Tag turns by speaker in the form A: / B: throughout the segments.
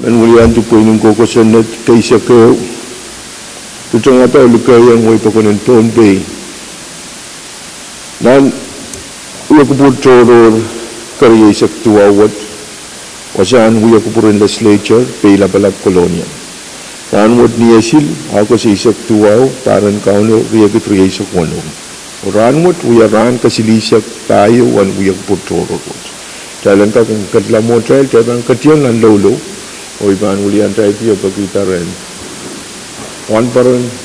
A: Menulian tu poinung koko senet kaisa ke tu tengah tahu luka yang moi pakonen Pohnpei nan uya kupur toror karya isak tuawat wasan uya kupurin Legisalture pela balap kolonial nan wat ni asil ako sa isak tuaw taran kauno riya kitriya isak wanong oran wat uya ran kasilisak tayo wan uya kupur toror wat jalan ka kung kadlamo trail kaya katiyan lan lolo o iban ulian tayo piyo pagkitaren Juan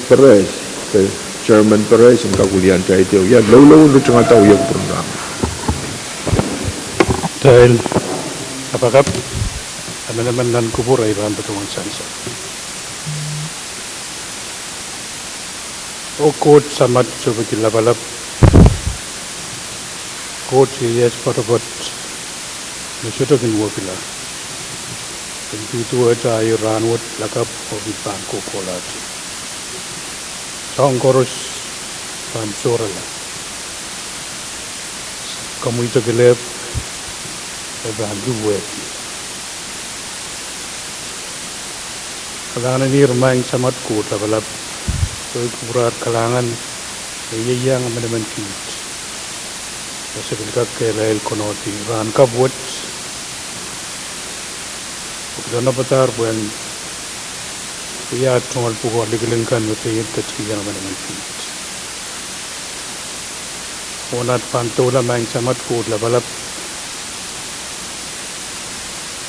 A: Perez ke Chairman Perez ang kakulian tayo piyo yan lolo ulit nga tao yung program
B: dahil apakap naman nan kubur ay iban patungan sansa o kot samat coba kilabalap kot yes patapot Nasuto kinwa pila. Pintu aja air ranwat lakap hobi bangko kolat. Song koros pan sorala. Kamu itu gelap, eban duet. Kalangan ini remain samat kot labalap. Kurat kalangan yang menemen kit. Sebenarnya kelel konoti ran kabut. Dana batar buan ya tunggal pugo ligelengkan betul kecil yang mana mungkin. Onat pantola main samat kod la balap.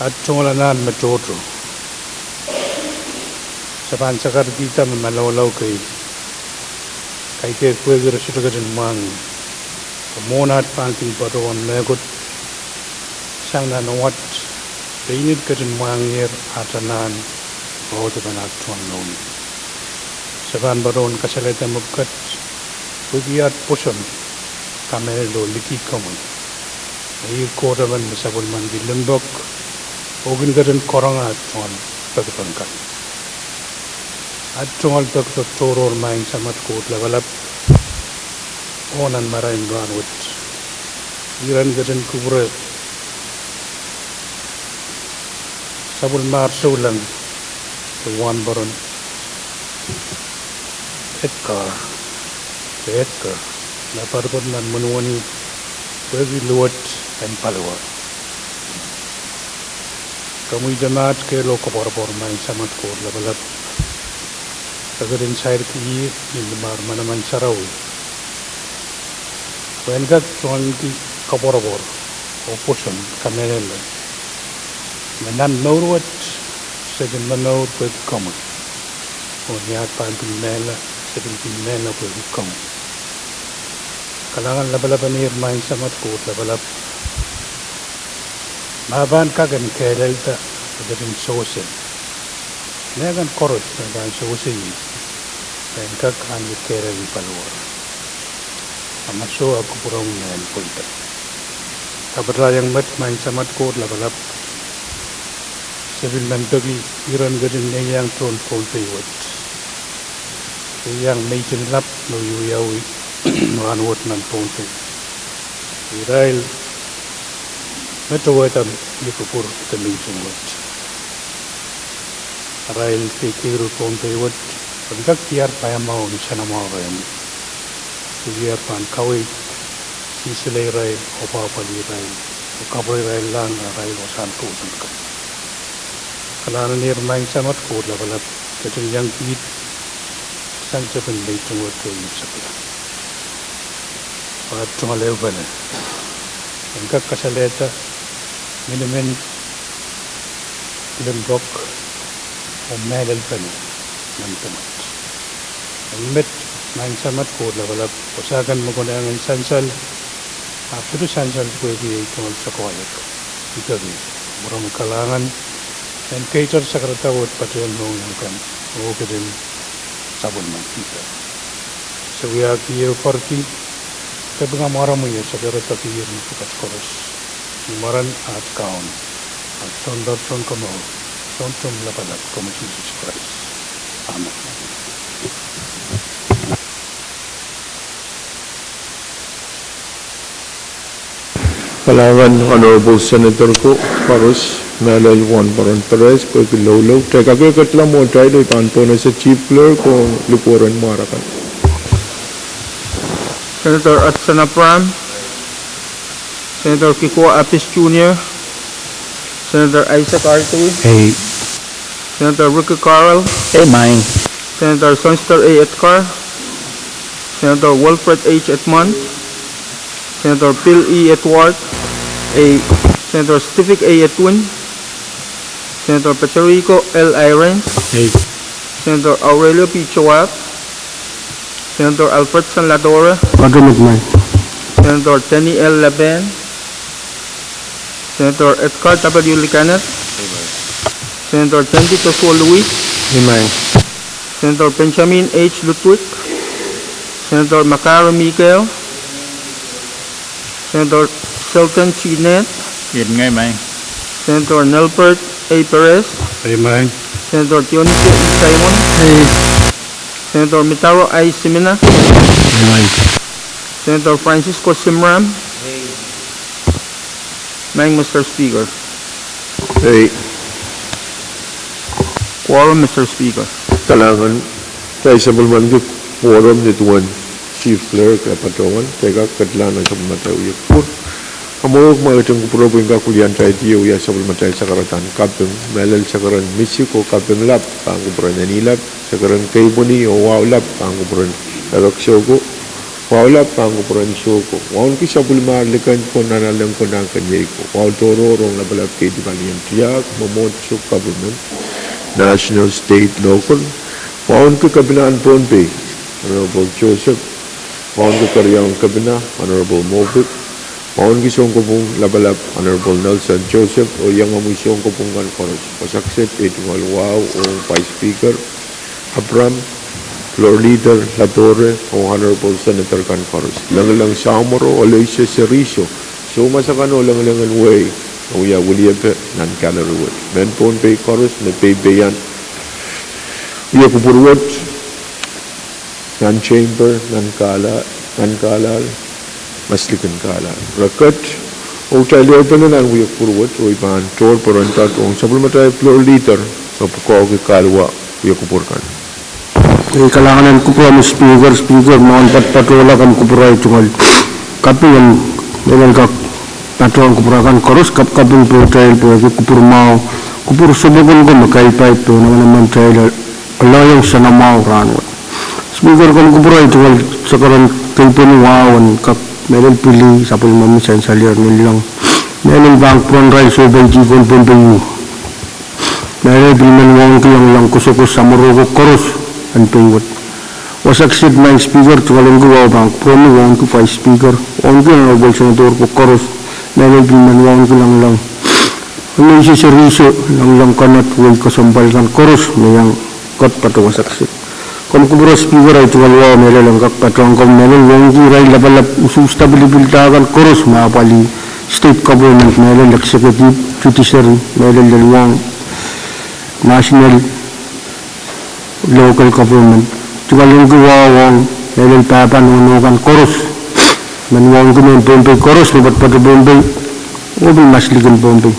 B: At tungalanan metodro. Saban sakar kita memalaw kay te kueger sudah kerja mang. Monat panting paruan megut sang nanawat. Init kerjaan mangir atanan bawa tu benak tuan non. Seban baron kasaleta mukat bugiat poson kamera lo liki kamu. Air koraman mesabul mandi lembok ogin kerjaan korangat tuan pagpangkat. At tuan pagto toror main samat kot labalap onan marain ranwat. Iran kerjaan kubur sabul mar sulan tuan baron Edgar na parpon nan menuani bagi luat dan palwa kamu jamaat ke lo kopor main samat kor labalap tagarin sair ki in mar manaman sarau wengat tuan ki kopor oposan kamerela Menan norwat second manor per common. Oniat pantin mela second mela per common. Kalangan labalaban air main samat kot labalap. Maban kagan kelelta darin sose. Negan koros negan sose ni. Dan kakan kelel palwar. Amaso aku purong nen pointer. Kabar yang mat main samat kot labalap. Sebil membagi iran gading yang tron Pohnpei wat. Yang meeting lap no yawi ran wat nan Pohnpei. Irail metawatan yukupur temingtung wat. Irail pikiru Pohnpei wat. Pagkat tiar payamau ni sana mau rayam. Tiar pan kawai sisile irail opa pali irail. Kabrai irail lang irail wasan tusan kan. Kalangan ni main samat kot labalap kecil yang kit sang cepen leitung waktu ini sebelah. Pada cuma level. Engkau kasaleta minimen lembok medal pani nantemat. Met main samat kot labalap usahakan menggunakan sansal. Apa tu sansal kuih cuma sekolah. Itu dia. Orang kalangan dan kaiter sakrata wot patrion no yang kan o kedin sabun man kita sewiya kiyo parti kebanga maramu ya sakrata kiyo ni pukat koros maran at kaun at son kamo son lapalat como Jesus Christ amen.
A: Kalangan Honorable Senator ko Paros Melal Juan Baron Perez, ko Lolo, teka ko katla mo tayo do ipanto na sa chief clerk kung lipuran mo arakan.
C: Senator Atsana Pram, Senator Kiko Apis Jr., Senator Isaac Artui,
B: Hey.
C: Senator Ricky Carl,
B: Mine.
C: Senator Sonster A. Etkar, Senator Wilfred H. Etman, Senator Phil E. Etwart, Senator Stephen A. Etwin, Senator Patrico L. Irons,
B: Hey.
C: Senator Aurelio P. Chawat, Senator Alfred San Ladora,
B: Pagkamit man.
C: Senator Tenny L. Laben, Senator Edgar W. Licanet, Senator Chandy Tosua Luis,
B: Mine.
C: Senator Benjamin H. Lutwik, Senator Macaro Miguel, Senator Sultan Chinet,
B: Yan nga, mine.
C: Senator Nelbert A. Perez,
B: Mine.
C: Senator Dionisio E. Simon, Senator Mitaro I. Simina,
B: Mine.
C: Senator Francisco Simram, Mr. Speaker.
A: Hey,
C: Quorum, Mr. Speaker.
A: talangan tayo sa bulman ko forum ni tuwan chief clerk at patawan, teka katla na sa bulman tayo uyak po. Amorok mga itong kuprobo yung kakulian tayo tiyo ya sa bulman tayo sa karatan kapeng melal sa karan Mexico kapeng lap pang kupuran na nilap sa karan Kaiboni o wow lap pang kupuran Erok Shoko wow lap pang kupuran Shoko wow kisa bulma likan po nanalang ko ng kanyay ko wow toro rong labalap kay di balian tiyak mamot sa government national, state, local wow ko kabinaan Pohnpei Honorable Joseph wow ko karyang kabina Honorable Movic Maun gisong ko pong labalap, Honorable Nelson Joseph, o yung amusyon ko pong kankoros. Pasaksit, itungal wow, o Vice Speaker, Abram, Floor Leader, Latore, o Honorable Senator Kankoros. Langalang Samoro, Aloysia Seriso. So, masakano, langalangan way, o ya, Williape, nan-calorie. Men Pohnpei Koros, na paybayan. Uya kupurwat, nan-chamber, nan-kalal, maslikan kala. Rakat, o tayo pa na lang uyak purwat, o iban, tor, parantat, o sabal matay floor leader, sa pukaw kay kalwa, uyak kupurkan.
D: Kailangan ko po ang speaker, mga patola kan kupura itu ngal. Kapi yang dengan kak patola kupura kan koros kaping po trail po kupur mau kupur subukan ko makai pipe to naman trail Allah yang sana mau ranwat. Speaker kan kupura itu ngal sekarang telepon wawan kak meron pili sa pulmamisan sa liar nilang meron bank pron rai so bay jikon pun payu meron bilman wang kiyang lang kusukos sa murugo koros ang paywat wasaksid na speaker tukalong gawa bank pron wang to five speaker wang kiyang nagwal senator ko koros meron bilman wang kiyang lang ano yung siseriso lang kanat wang kasambal kan koros mayang kat pato wasaksid Kom kubura speaker ay tuwalwa meron kak patron kom meron wong ray labalap ustabilibiltakan koros mapali state government meron executive judiciary meron dalawang national local government tuwalong gawawang meron papanunukan koros manuwang kumin Pohnpei koros libat pato Pohnpei ubi masligan Pohnpei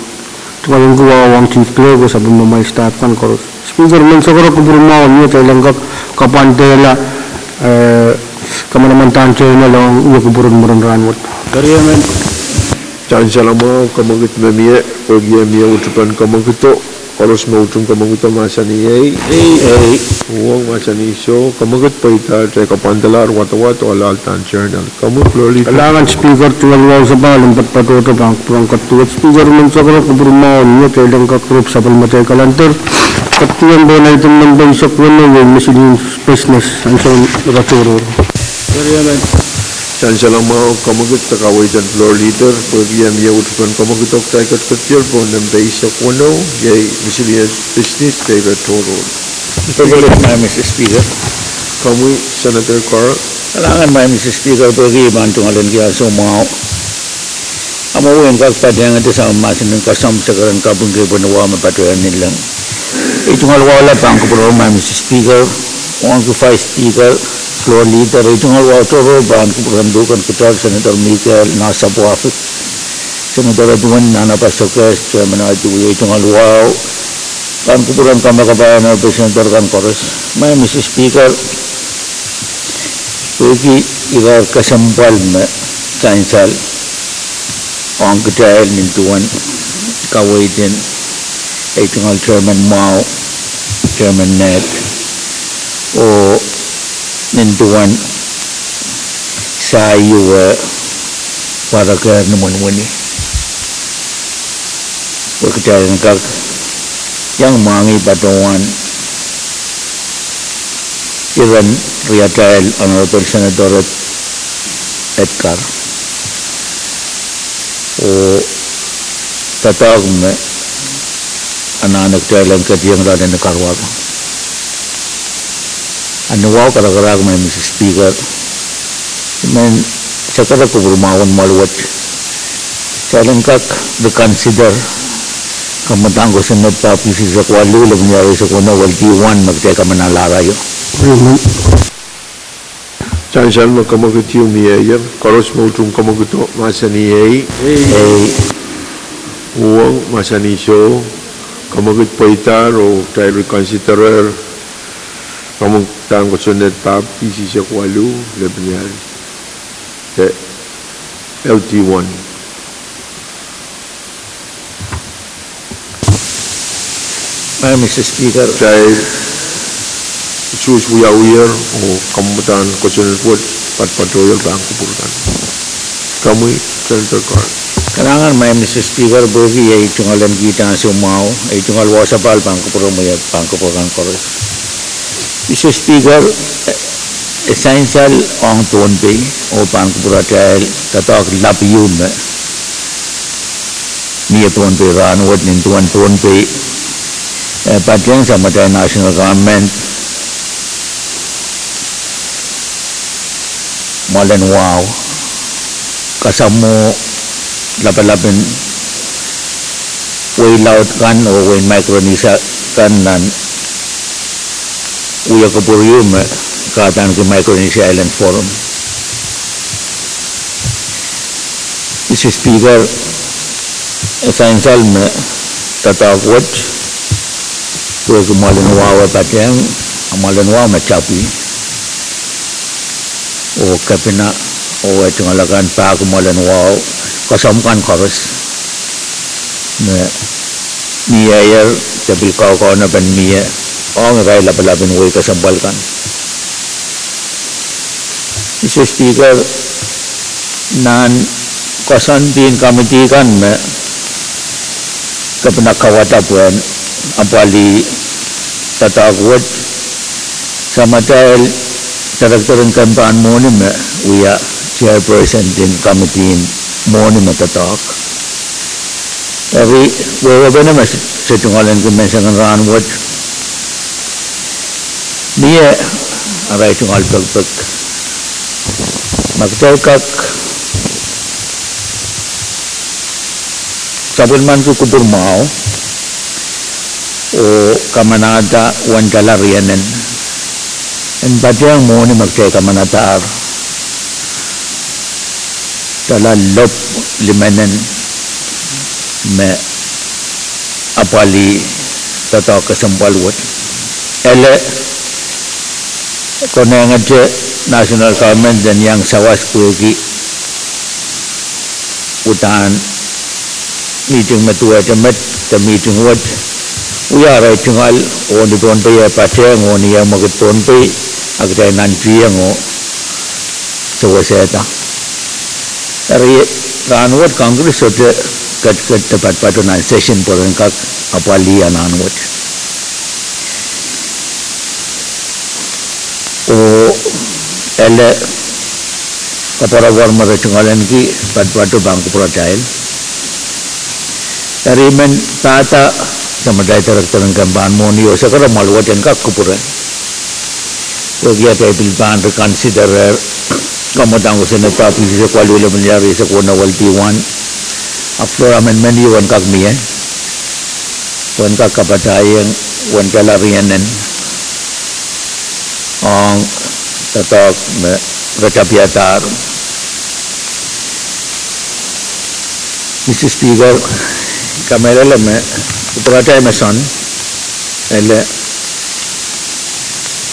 D: tuwalong gawawang chief clerk sa bumamay staff kan koros speaker men sa karo kubura mao niya tayo lang kapantela kamanamantan channel lang uyak burun ranwat
B: Kariyaman.
A: Chance lang mo, kamagit na miye, o giya miye utupan kamagito, oros mo utun kamagito masa niye, uwang masa niso, kamagat pa ita, tayo kapandalar, wata-wata, alaltan journal. Kamu, Florida.
D: kailangan speaker tuwalwa sa balang patpatuto bang purang katuwat speaker men sa karo kubura mao niya tayo lang kakrup sa palmatay kalantor katuwan ba na itong nambay sa kuno yung masilin business ang sa raturo
B: Kariyaman.
A: Chance lang mo, kamagat sa kaway dyan, floor leader, o giya miye utupan kamagitok, tayo katkatil po, nambay sa kuno, yay, misilias business, tayo ratoro.
E: Pagkulit na Mr. Speaker.
A: Kamu, Senator Carl,
E: Kailangan may Mr. Speaker pag-iiban tungalan kaya sumaw. Amuwi ang kakpadang ito sa masin ng kasam sa karan kapong kayo panawa mapatuyan nilang. Itong alwala pa ang kapuro may Mr. Speaker. Ang kupay Speaker, floor leader. Itong alwala toro ba ang kapuro dukan kutar Senator Michael nasa Buafik. Senator Tuan Nana Pasokes, Chairman Aju Tungal Wow, kan kupuran Kamakabayan Senator kan Kores. Mr. Speaker, Pegi igar kasampal me Chancel on Kitail Nintuan Kawaitin, Tungal Chairman Mao, Chairman Net, o Nintuan Sayu para ke namun wani. Berkaitan dengan yang mangi batuan Iran Riatail Honorable Senator Edgar o tatag me anak-anak Thailand ketiang rada nekarwag anuwaw karakarag may Mr. Speaker men sakara ko bermawan maluwat Thailand kak reconsider kamatang ko senat tapi si sakwalu lebih sa kuna walti one magteka manalarayo.
A: Chancel magkamagutiyo miyayer, koros mo utong kamaguto, masani uwang masani siyo, kamagut paitar o tayo reconsiderer, kamagtang ko senat tapi si sakwalu lebih LT1.
E: Mr. Speaker,
A: Dahil isus uyar o kamutan kosional put patpatoyal bang kupurutan. Kami Senator Carl.
E: Kalangan may Mr. Speaker bogi ay tungalan kita sumao ay tungal wasapal bang kupurutan mo yan bang kupurutan kores. Mr. Speaker, essential ang Pohnpei o bang kupurutan tatak lapiyun niya Pohnpei ranwad nintuan Pohnpei Patiang sama dengan national government Molen wow kasamu lapan-lapan way laut kan o way Micronesia kan dan uya kapurium katan ke Micronesia Island Forum. Mr. Speaker, essential me tatakot Kue kemalan wawa patiang, amalan wawa macapi. O kapina, o tungalakan pa kemalan wawa, kasamkan kores. Mia air, tapi kau na ban mia, orang kaya lapalapin way kasambalkan. Mr. Speaker, nan kasantin kamiti kan me, kapina kawata puan, apali tatagwat sama dahil taraktaran kampaan mo ni uya chairperson din committee mo ni matatag tapi wewe naman sa tungalan kumensangan ranwat niya aray tungal pagpag magtalkak sabon man ko kuburmao o kamanada wan galarianen en badiang mo ni magkay kamanadaar dala lop limanen me apali tata kasambalwat ele konengan je national government dan yang sawas kuigi utan meeting matua temet the meeting what uya rai tungal o ni Pohnpei pateng o ni yang magut Pohnpei agdai nanti yang o sawaseta dari ranwat Congress ote kat tepat patunan session poren kak apali ananwat o ele kapara warma tungalan ki patu bangku projail dari men tata sama daya tarak-tarak kampaan monio sekarang maluat yang kak kupuran bagi apa bilban reconsider kamu tangguh senat tapi bisa kuali oleh menyari sekuna walti wan after amendment wan kak mian wan kak kapatayang wan kalarianen ang tatak rekapiatar Mr. Speaker, kamera lama uparatai mason, ele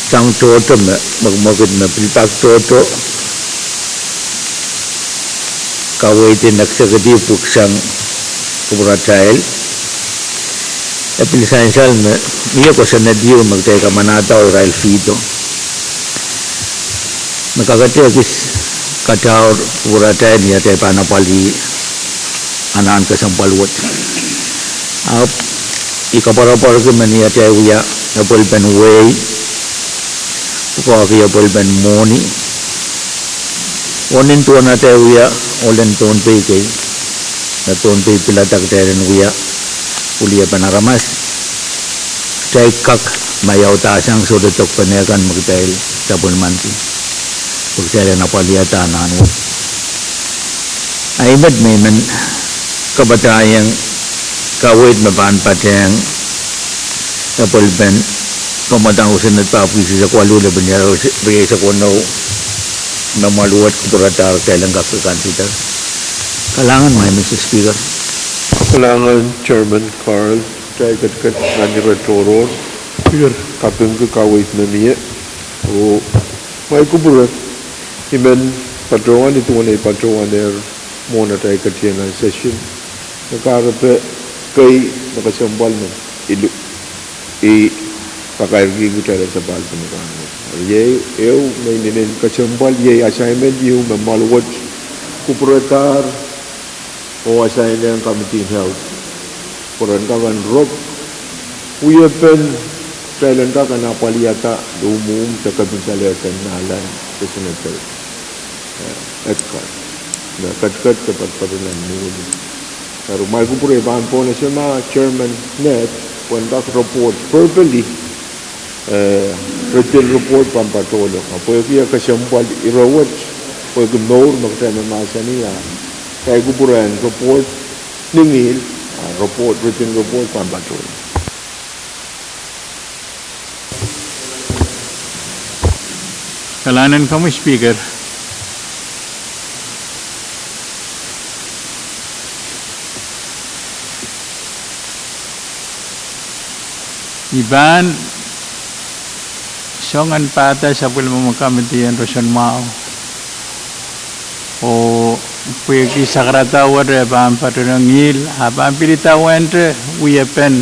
E: sang toto magmagod na pilpak toto kawai te naksagadi puksang uparatai apilisan sal na niya ko sa nadiyo magtay ka manata o rail fito nakakatiya kis kataor uparatai niya tayo panapali anan kasampalwat ap ikaparapar ke mania tayo ya apol ben way ko kaya apol ben moni onin tuan na tayo ya olen Pohnpei kay na Pohnpei pilatak tayo ya ulia panaramas tayo kak mayaw tasang sudatok panayakan magtayo tapon manti pag tayo napaliyata nanu ay ba't may man kabatayang kawit mapanpatayang napulban pamatang usan at papisi sa kwalula banyaro bigay sa kunaw na maluwat kupuratar kailang kakakansitar kalangan may Mr. Speaker
A: Kailangan Chairman Carl, tayo kat nani retoror,
B: Speaker,
A: kapeng ke kawit na niya. O may kuburat, imen patroan itu wanay patroan muna tayo katiyan ng session. Nakarape kay nakasambal ng ilu pakairgi ko tayo sa bal panakangan. Yew may ninin kasambal assignment yung mamalwat kupuratar o assign ng committee health. Puran ka kan rob uyapen kailan ka napaliyata lumum sa kabinsalatan nalan sa senator. Na kat dapat padanan muli. Pero may kupurebahan po na siya na chairman net when that report verbally written report pampatolo. Apo yung kasyambal irawat o yung nor magtanamasa niya kaya kupurehan report ningil written report pampatolo.
F: Kalanan kamu Speaker. Iban songan pata sa pulmo makamitian Rosan Mao o pueki sakrata wada pam patunangil apa pilita wente uyapen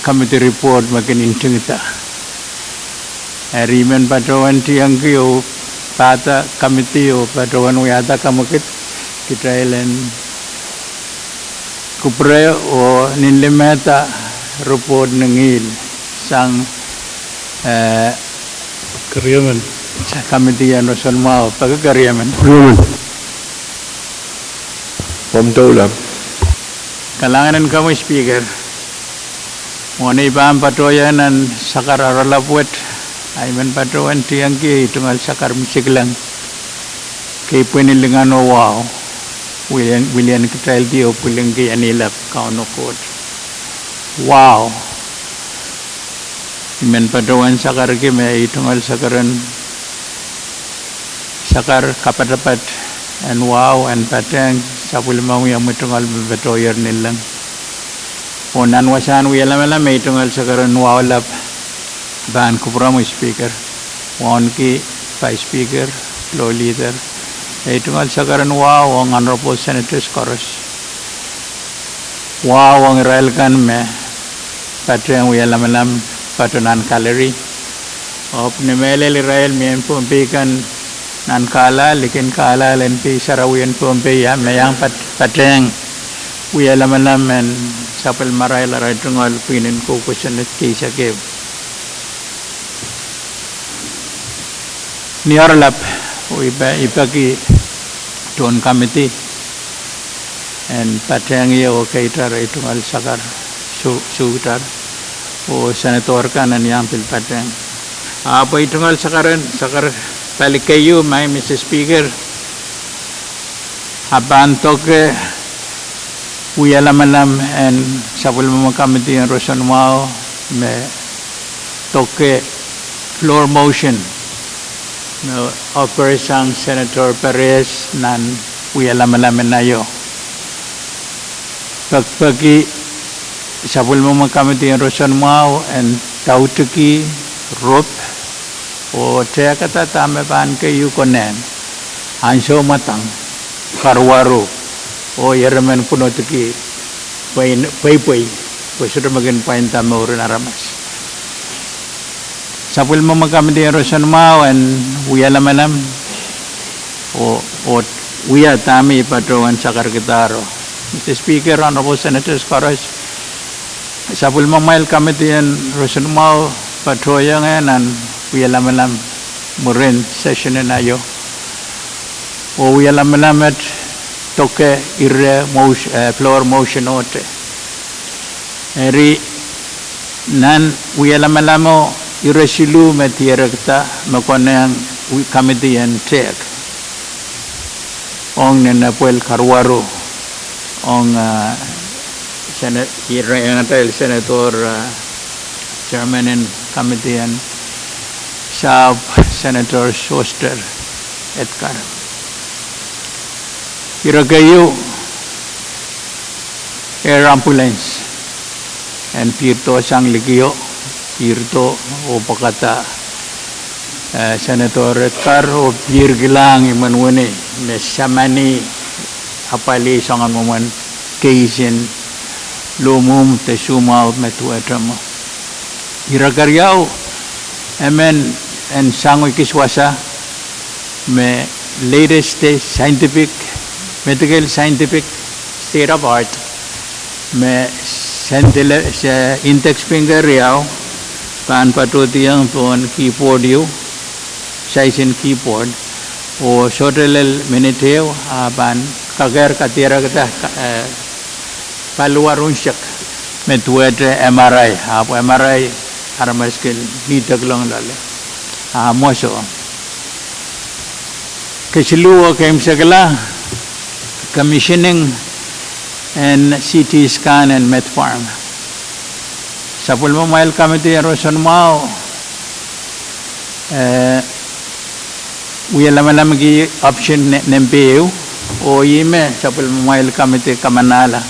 F: committee report makin intingita rimen patrawan tiang kyo pata committee o patrawan uyata kamakit kita ilan kupre o ninlimeta report nangil sang
B: Kariaman.
F: sa committee yan Rosan Mao pagkakariaman
A: Pamtaulam.
F: kalanganan kamu Speaker Muna ibang patoyan ng sakar aralapuet ay man patoyan tiyang ki tungal sakar misiglang kay pinilingan o wow William Kitrail Dio puling ki anilap kaunokot wow iman patoyan sakar ki may tungal sakaran sakar kapatapat and wow and patang sa pulimang yung tungal patoyan nilang Unan wasan wiyalamala may tungal sakaran wawalap ban kupramo speaker wan ki vice speaker floor leader ay tungal sakaran wow ang honorable senators chorus wow ang rail kan me patrang wiyalamalam patunan kalari op nemele rail me Pohnpei kan nan kala lekin kala len pi sarawian Pohnpei ya mayang patrang wiyalamalam men sapel maray la ray tungal pinin ko question at kisa kev ni arlap o iba ki ton committee and patang yo kaitar tungal sakar sutar o senator kanan yang pil patang apa tungal sakar balik kayo may Mr. Speaker abantok Uyalamalam and sapul mo committee ang Rosan Mao me toke floor motion no Operation Senator Perez nan uyalamalam na yo pagpagi sabul mo makamiti ang Rosan Mau and tautuki rop o te kata tame pan kayu konen anso matang karwaro o yaraman puno tuki pay sudah magin pain tame urun aramas sabul mo makamiti ang Rosan Mau and uyalamalam o uya tami patroan sakar kitaro. Mr. Speaker, Honorable Senators, Courage, sabul mamail committee and Rosan Mau patroyangan and uyalamalam murin session na yo. O uyalamalam at toke irre motion floor motion ote. Eri nan uyalamalamo iresilu metirekta makonang committee and take. Ong nenapuel karwaro ong Senator Chairman and Committee and Sab Senator Schuster Edgar. Iragayo air ambulance and pirto sang ligyo pirto o pakata Senator Edgar o pirgilang imanwene mesamani apali sangan momen keisin lumum te sumau metuatramo iragariau amen and sangoi kiswasa me latest scientific medical scientific state of art me sentile se index finger riau pan patutiang pon keyboard you size keyboard o sotelel miniteo ban kager katira kata paluar unsak metuet MRI apa MRI armaskel ni taglong lale moso kesilu kem segala commissioning and CT scan and metform sapul mobile committee Rosan Mau uyalamalam gi option nempeu o yime sapul mobile committee kamanala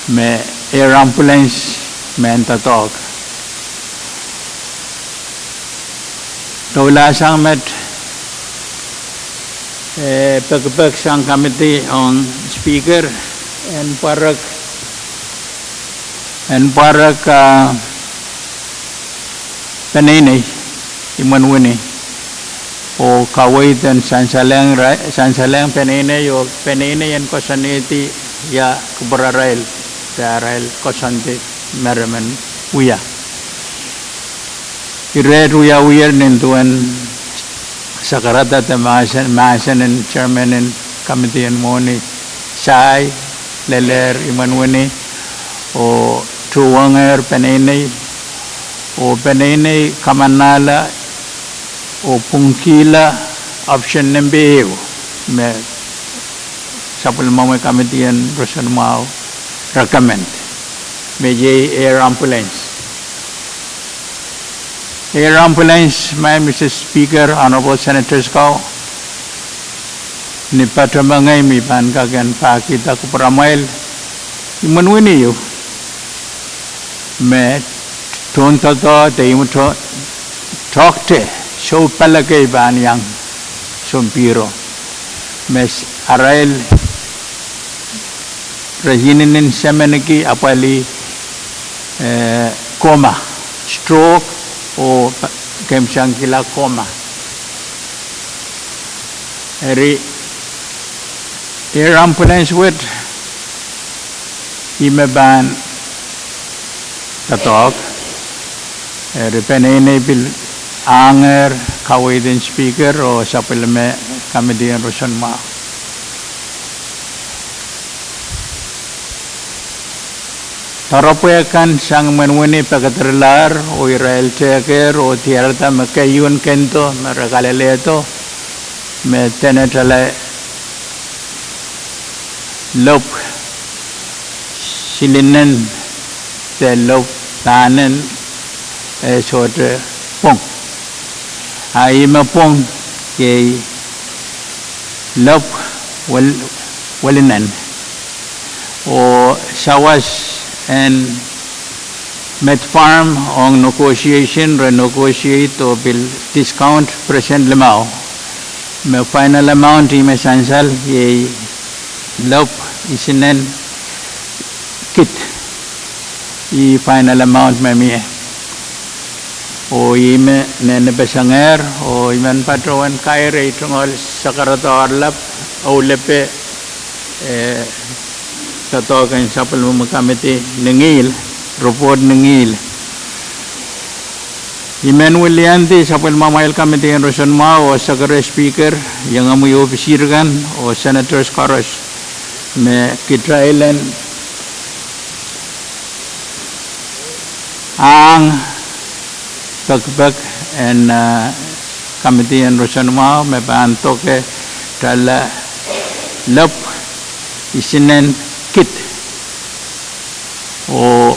F: me air ambulance men tatok tola sang met pagpag sang committee on speaker and parak penene imanwini o kawai dan sansalang penene yo penene yan kosaniti ya kubararail rail kosante meraman uya ired uya nentuan sakarata te maasan and chairman and committee and moni sai leler imanwini o tuwanger penene o penene kamanala o pungkila option nembeu me sapul mamay committee and Rosan Mau recommend meje air ambulance my Mr. Speaker Honorable Senators kau ni patramangai mi pan kagan pa kita ku pramail imanwini yo me tonto te imuto talkte show palagay ban yang sumpiro mes arail rajinin semeniki apali coma stroke o kemsang kila coma eri air ambulance with imeban tatok eri penene bil anger kawai din speaker o sapilme committee and Rosan Mau Tarapuyakan sang menwini pagkatrilar o Israel teker o tiarata makayun kento marakaleleto me tenetale lop silinen te lop tanen sote pong ai mapong ke lop walinan o sawas and met farm on negotiation renegotiate o bill discount present lemao me final amount i me sansal ye lop isinen kit i final amount me mi o ime nene besanger o iman patroan kaire tungol sakarato arlap o lepe katokan sapal mumakamiti nengil report nengil Iman Willianti sapal mamail kamiti yang rosan mau o sakara speaker yang amu ofisirkan o senators karos me kitrailen ang pagbag and kamiti yang rosan mau me banto ke dala lop isinen kit o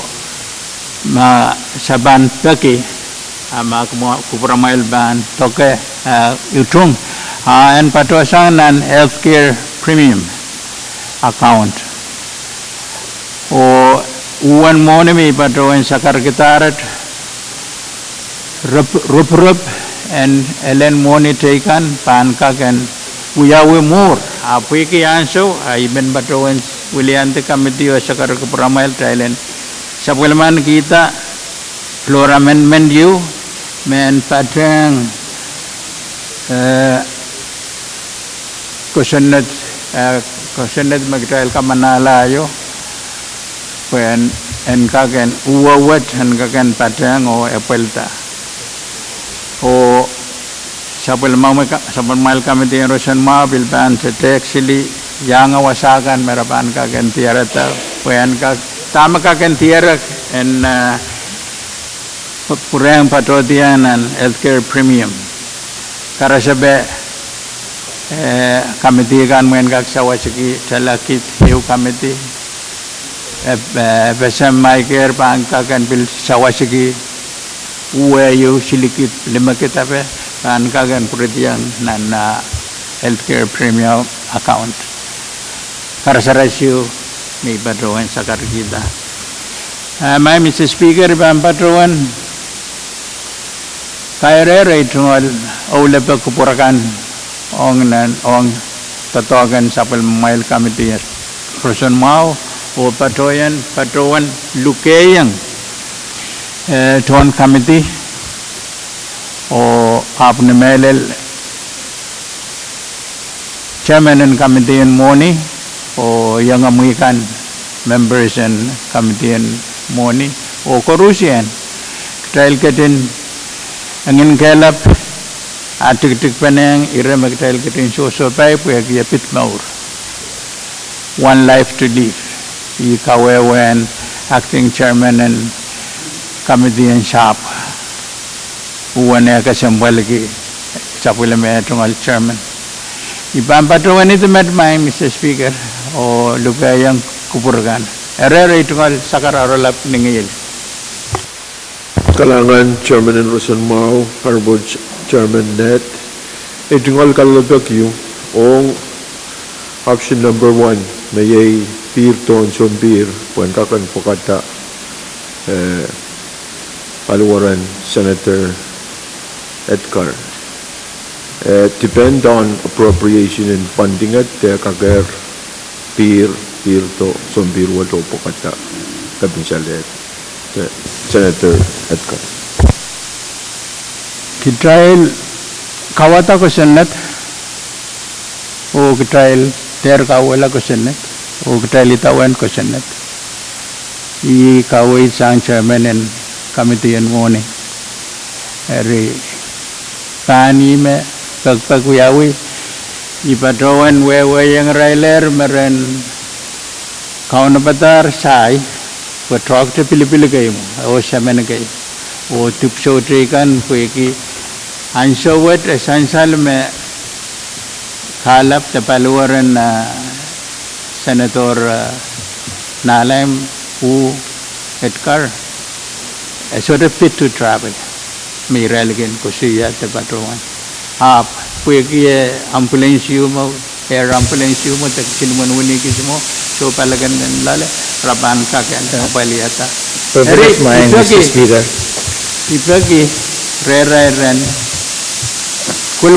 F: ma saban pagi ama kupramail ban toke utung and patosan and healthcare premium account o uwan mo mi patoan sakar kitarat rup and elen moni taken pan kaken uyawe more api ki anso iben patoan Williante Committee o sakar kupramail Thailand sapulman kita Flora amendment you men patang kusunod magtrail ka manalayo when en kagen uwawat en kagen patang o epelta o sapul mal committee rosan ma bilban se actually yang awasakan merapan kagen tiarata when ka tama kagen tiarak en kurang patotian and healthcare premium karasabe committee kan main kak sawasiki talakit hiu committee besam maiker pangka kan bil sawasiki uayu silikit lima kita pe kan kagan perhatian nan healthcare premium account karasarasio ni patoan sakar kita my Mr. Speaker patoan kairere tungol lepe kupurakan ong tatogan sapal mail committee person mau o patoan lukeyang ton committee o apne melel chairman and committee and moni o yang amuikan members and committee and moni o korusian trial ketin angin kelap atik-tik paneng ira magtail ketin so pay puya pit maur one life to live I kawewen acting chairman and committee and shop uwane kasambal ki sapula me tungal chairman ipampadruan itu met my Mr. Speaker o lupayang kupurgan erere tungal sakararolap ningil
A: Kalangan Chairman and Rosan Mao, Harbor Chairman Net, itungal kalabak yung ong option number 1, mayay beer ton son beer, puan kakan pokata paluwaran Senator Edgar. Depend on appropriation and funding at kagar beer to son beer wato pokata kabinsalet. Senator Edgar.
F: Kitrail kawata ko senat o kitrail ter kawala ko senat o kitrail itawan ko senat I kawai sang chairman and committee and moni eri pani me pagpaguyawi ipatawan wewe yang railer meren kauna batar sai Patrok te pili-pili kayo mo, o saman kayo, o tupso trekan, puweki, ansawat, esansal me kalap te paluwaran Senator Nalaim, Edgar, sort of fit to travel. may relegen ko siya te patroan puegi ambulance mo air ambulance mo tak sinuman wini kismo so palagan lale raban ka kan paliata
E: Privilege mine, Mr. Speaker.
F: ipagi ren kul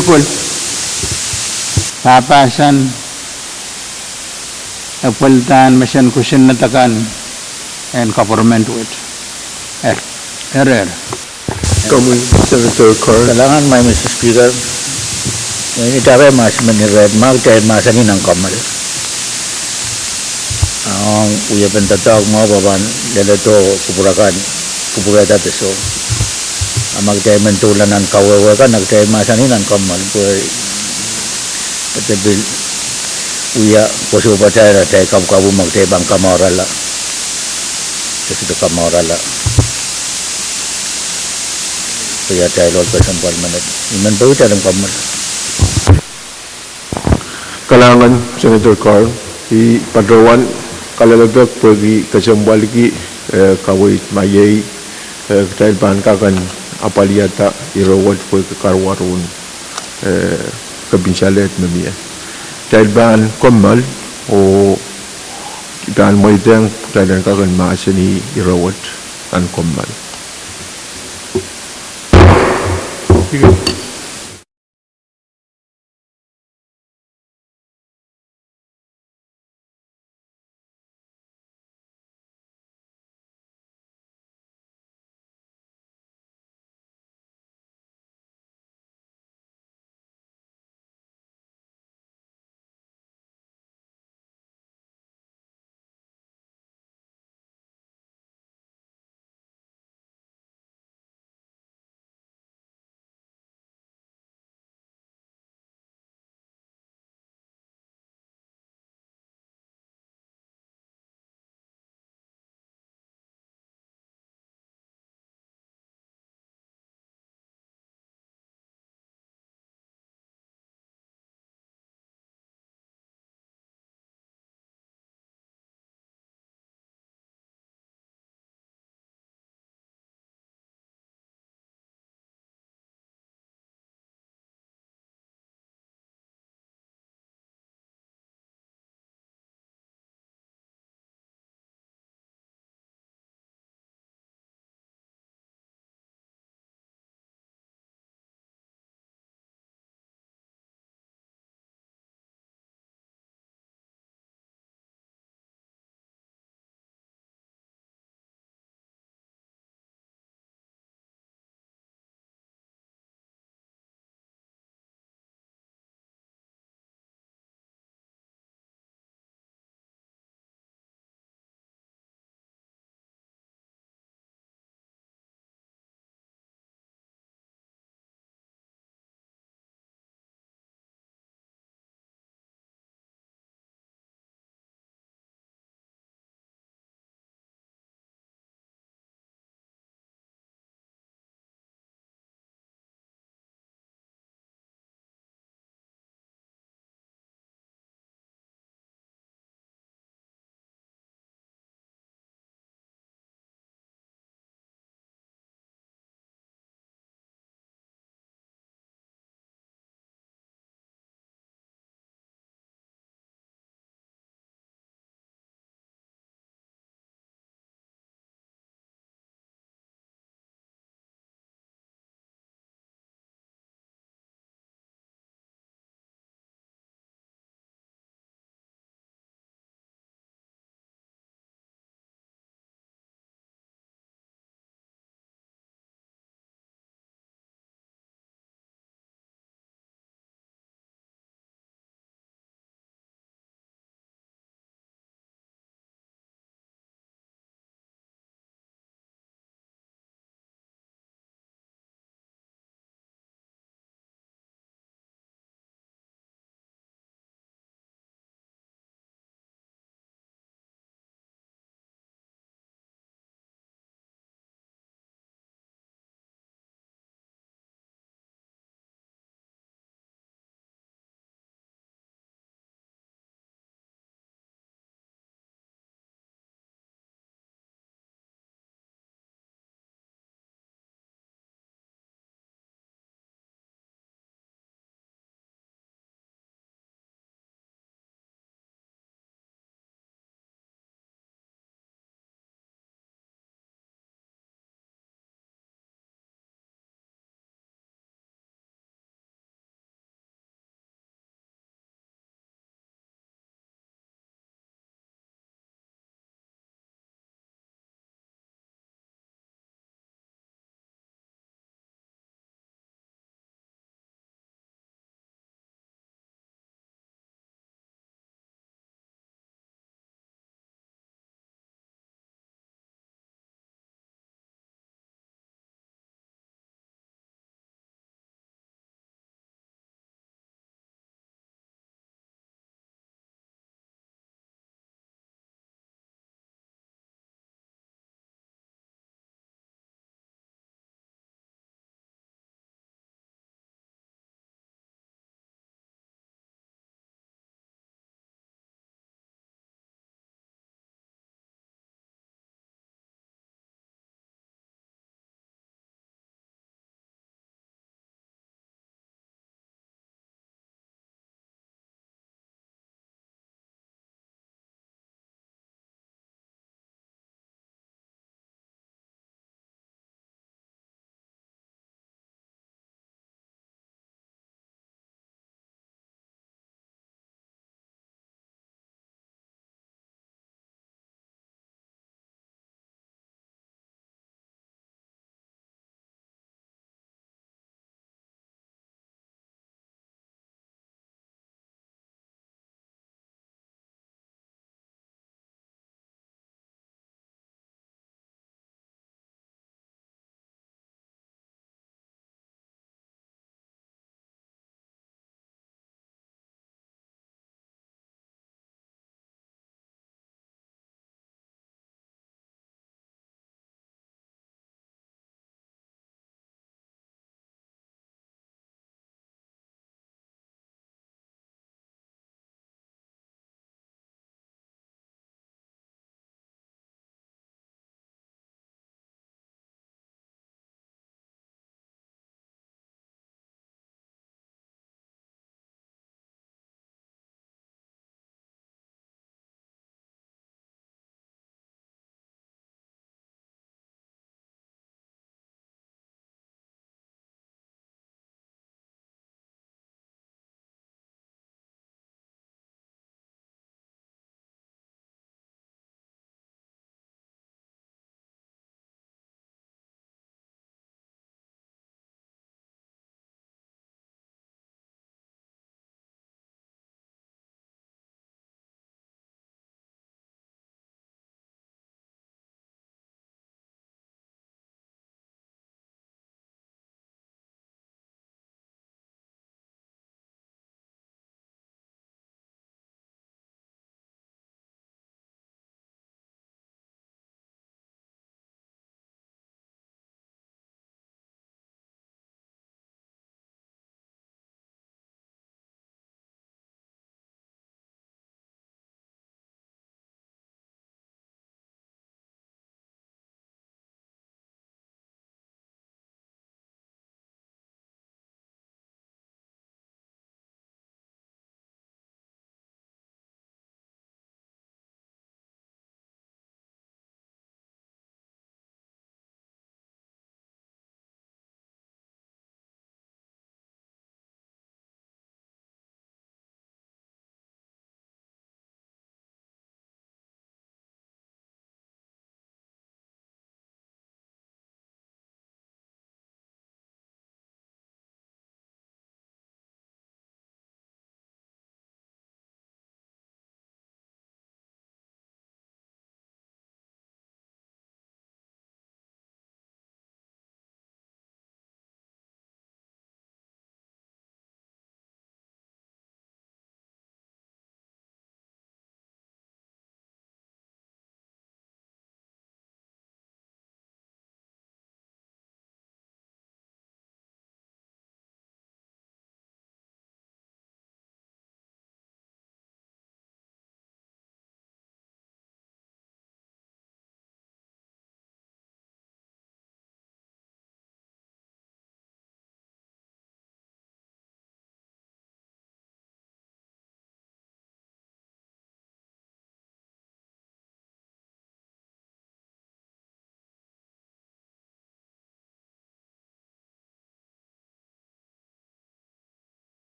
F: papasan apaltan masan kusin natakan and government with error
A: Kamu, Senator Carr.
E: Kailangan may Mr. Speaker. Ini tabi mas menirad mag tayo masani ng kamal. Ang uya pentatag mo baban dalato kupurata teso. Amag tayo mentulan ng kawawa ka nagtayo masani ng kamal. Patabil uya poso ba tayo kabu mag tayo bang kamarala. Kasi ito kamarala. Kaya tayo lord pasampal manat. Iman ba ito ng kamal?
A: Kalangan, Senator Carr, i padrawan kalalagak pergi kasambaliki kawit mayay dahil bahan kakan apaliyata irawad po kakarwarun kabinsalet mamiya. Dahil bahan komal o dahil mo itang dahil kakan maasa ni irawad an komal.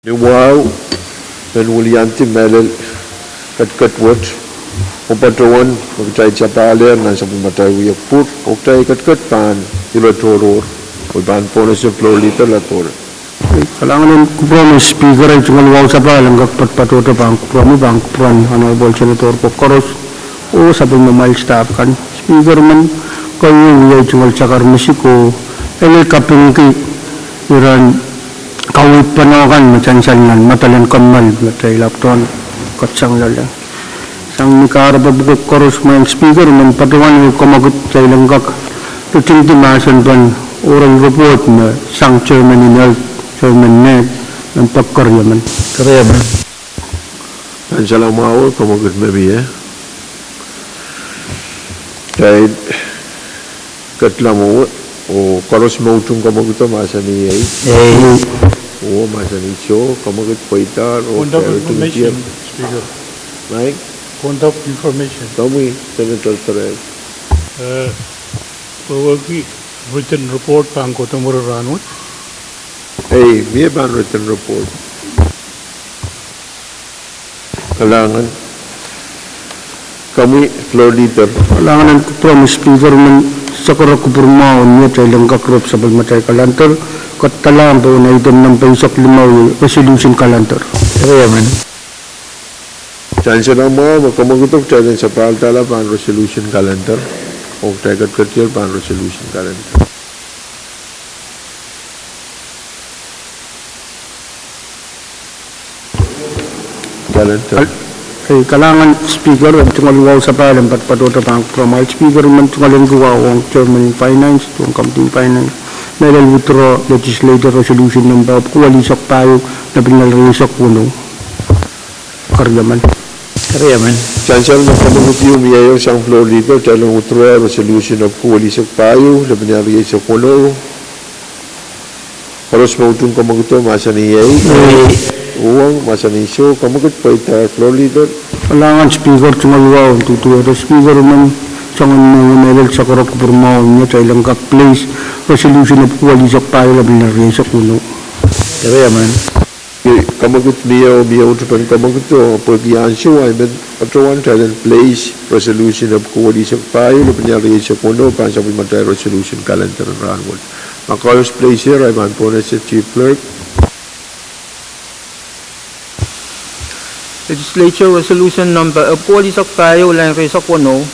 A: Ni wow, dan Wulianti melel kat wot. Upatawan, magtay sa paler, nasa pumatay uyak put, magtay kat pan, ilatoror, uban po na sa Florida lator.
D: Kailangan kupro ng speaker ay tungal wow sa palang kakpatpatuto pang kupro mo bang kupron Honorable Senator Kokoros o sa pagmamahal staff kan speaker man kayo ay tungal cakar Mexico ay kaping ki iran kawit panawakan machansalan matalan kamal matay lapton katsang lalang sang nikara babukok koros man speaker man patuan yung kumagot sa ilang kak tutintimasan pan oral report na sang chairman in health chairman net ng pagkarya man.
E: Karya man.
A: Dan salang mau, kumagot mabi Kahit katla mo, o koros mo itong kumagot masa ni ay. O masa ni show, kumagot paitar, o
B: Point of information, Speaker.
A: Mike?
B: Point of information.
A: Kami, Senator Perez.
B: Pawagi written report pang Kotamura Ranut.
A: Hey, may ban written report. Kailangan kami floor leader.
D: Kailangan ng kupro ng speaker man sa karakupurmaon niya sa ilang kakrop sa balmatay kalantar katalang po na item ng paisak limaw resolution kalantar.
E: Karya man.
A: Chance na mo, magkamagutok challenge sa paltala pan resolution calendar. O tagat katil pan resolution calendar. Calendar.
D: Ay kailangan speaker at tungal wow sa palang patpatuto pang promal speaker man tungal ang gawa ang chairman in finance tuwang campaign finance meron withdraw legislative resolution ng bawat kuwalisak tayo na pinalarisak kuno karyaman.
E: Karya man.
A: Chancel na kamagut yung miyayaw siyang floor leader challenge withdraw resolution of kuwalisak payo laban niya riyay sa kuno. Karos mautong kamaguto masa niyay. Uwang masa nisyo kamagut paitar floor leader.
D: Kailangan speaker tungal wow tutuwa speaker man sangan mga meron sa karakupurmaon niya sa ilang place resolution of kuwalisak tayo laban na riyay sa kuno.
E: Karya man.
A: Kamagut miyaw utupan kamaguto pag-iansyo ay med patrawan challenge place resolution of kuwalisak payo laban niya riyay sa kuno pansa matay resolution calendar ng ranwal. Makayos place here ay man po na sa chief clerk.
C: Legislature Resolution Number Polisak Tayo Lang Resakwano,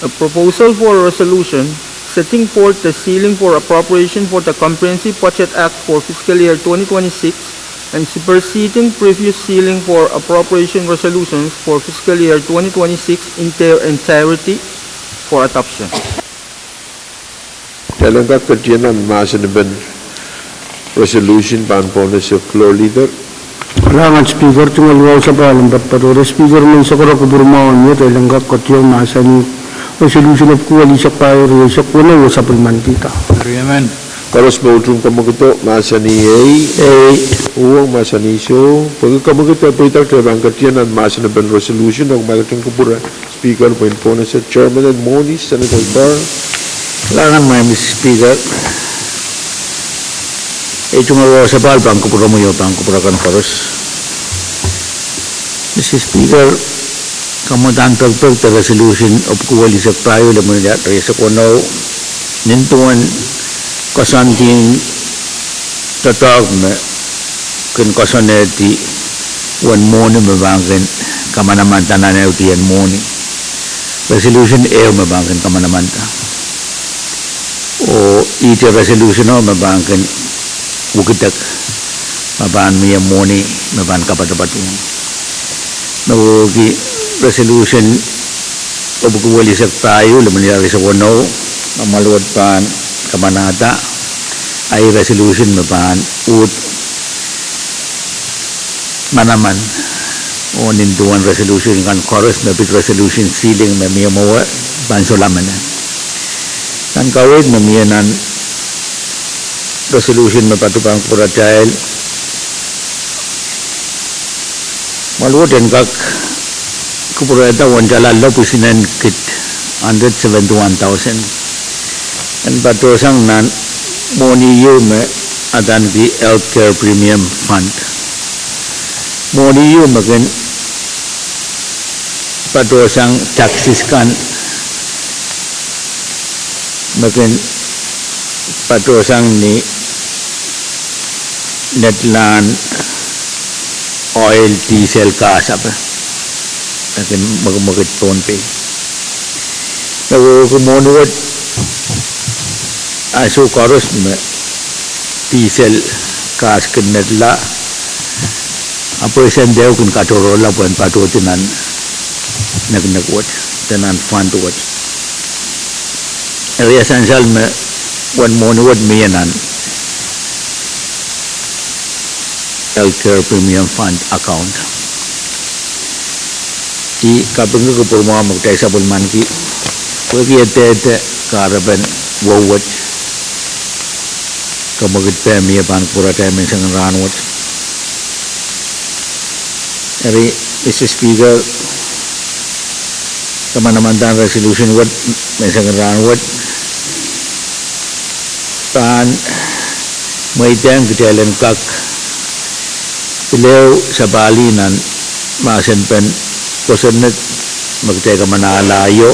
C: a proposal for a resolution setting forth the ceiling for appropriation for the Comprehensive Budget Act for fiscal year 2026 and superseding previous ceiling for appropriation resolutions for fiscal year 2026 in their entirety for adoption.
A: Kailan ka katiyanan masa na ban resolution pan po na sa floor leader.
D: Kailangan speaker tungal wow sa palang patpatuto speaker man sa karakupurmaon niya sa ilang kakotyo masa ni resolution of kuwalisak tayo riyay sa kuno sa pulmantita.
F: Karya man.
A: Karos mautong kamaguto masa niyay. Uwang masa nisyo. Pag kamaguto paitar kailan katiyanan masa na ban resolution ng magatong kupura. Speaker po na sa chairman and Moniz, Senator Barr.
E: Kailangan mo Mr. Speaker. Tungal wow sa pal pang kupura mo yung pang kupura kan koros. Mr. Speaker, kamutang tagtag ta resolution of kuwalisak tayo laman niya riyay sa kuno nintuan kasanting tatag na kin kasaneti wan moni mabangkin kamanaman tanan na utian moni resolution mabangkin kamanaman ta o iti resolution o mabangkin bukitak mabaan miya moni mabaan kapatapatung nagugi resolution o bukuwalisak tayo laman niya sa kuno maluwad pan kamanata ay resolution mabaan ut manaman o ninduan resolution kan chorus na bit resolution ceiling na miya mawa bansolaman na kan kawid na miya nan resolution mapatupang pura child maluwad yan kak kupureta wanjalala pusinan kit 171,000 and patosang nan moni yume adan di healthcare premium fund moni yu makin patosang taxis kan makin patosang ni netlan oil diesel gas apa makin magmagit Pohnpei nago kumonot aso koros me diesel gas kinetla apa isen deu kun katorola pun patotinan nagwat tenan fantuwat area essential me one monowat miyanan healthcare premium fund account di kapeng ko porma magtay sa bulman ki pagi ete karaban wawat kamagit pemiya pan pura tayo sang ranwat eri Mr. Speaker teman-teman resolution wat sang ranwat pan may tayang kitalan kak Ilaw sa Bali nan masenpen kosennet magteka manalayo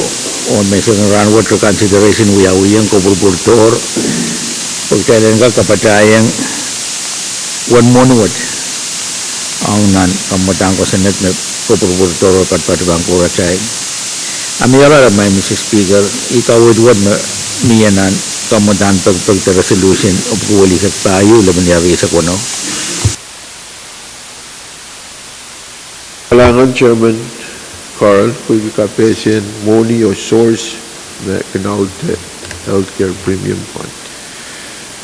E: o may sangaran water consideration uyang ko purpurtor pagkailan ka kapatayang one monuwat ang nan kamatang kosennet na ko purpurtor patpatibang kuracay amiyara may Mr. Speaker ikaw udwad na niyanan kamatang pagpagta resolution o pagwali sa tayo laban yari sa kuno.
A: Kailangan Chairman Carl, kung ikapesin, money o source na kinaud healthcare premium fund.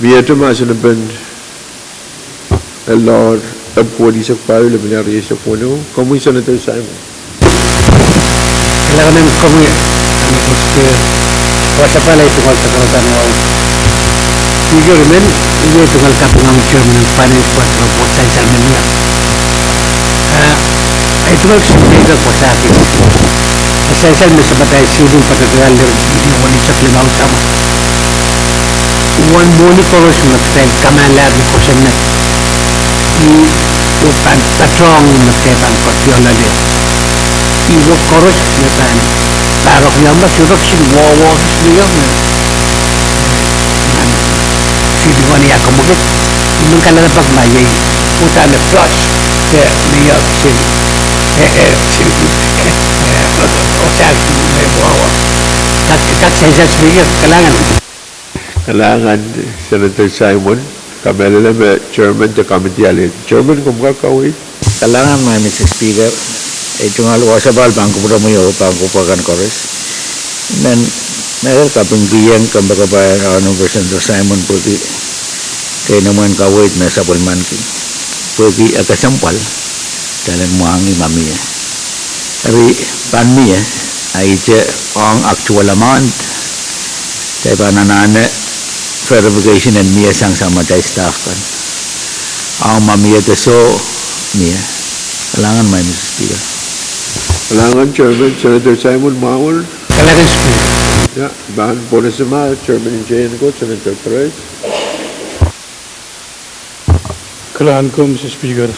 A: Biyata masanaban Allah abkwadi sa payo laban yari sa kuno. Kamu Senator Simon?
D: Kailangan ng kami wasa pala itungkol sa karutan mo. Figure men, hindi itungkol ka po ng chairman ng finance for potential men niya. Itungkol sa mga po sa akin. Essential may sabatay siling patatagal hindi mo ni sa klimaw sama. One money koros magtay kamalar ni kosen na. Upan patrong magtay pang kortiola niya. Iwo koros na tan. Parok niya mas yurok wawa niya na. Sili mo niya kumugit. Nung kalala pagmayay. Puta na flush. Kaya niya sili. Kak Speaker,
A: Kailangan Senator Simon, kamelala may Chairman the committee alin. Chairman, kung kakawin?
E: Kailangan may Mr. Speaker ito nga luwasabal bangko po mo yung bangko pa kan kores then meron kaping biyang kambakabayan ano version to Simon pagi kaya naman kawait na sa pulman ki pagi agasampal dalan mo ang imami tapi panmi ay ito ang actual amount kaya pananane verification and miya sang sama tayo staff kan ang mamiya so miya kailangan may Mr. Speaker.
A: Kailangan Chairman Senator Simon Mawal.
D: kailangan Speaker.
A: Ya, bahan po na sama Chairman Injayan ko, Senator Perez.
B: Kailangan ko, Mr. Speaker.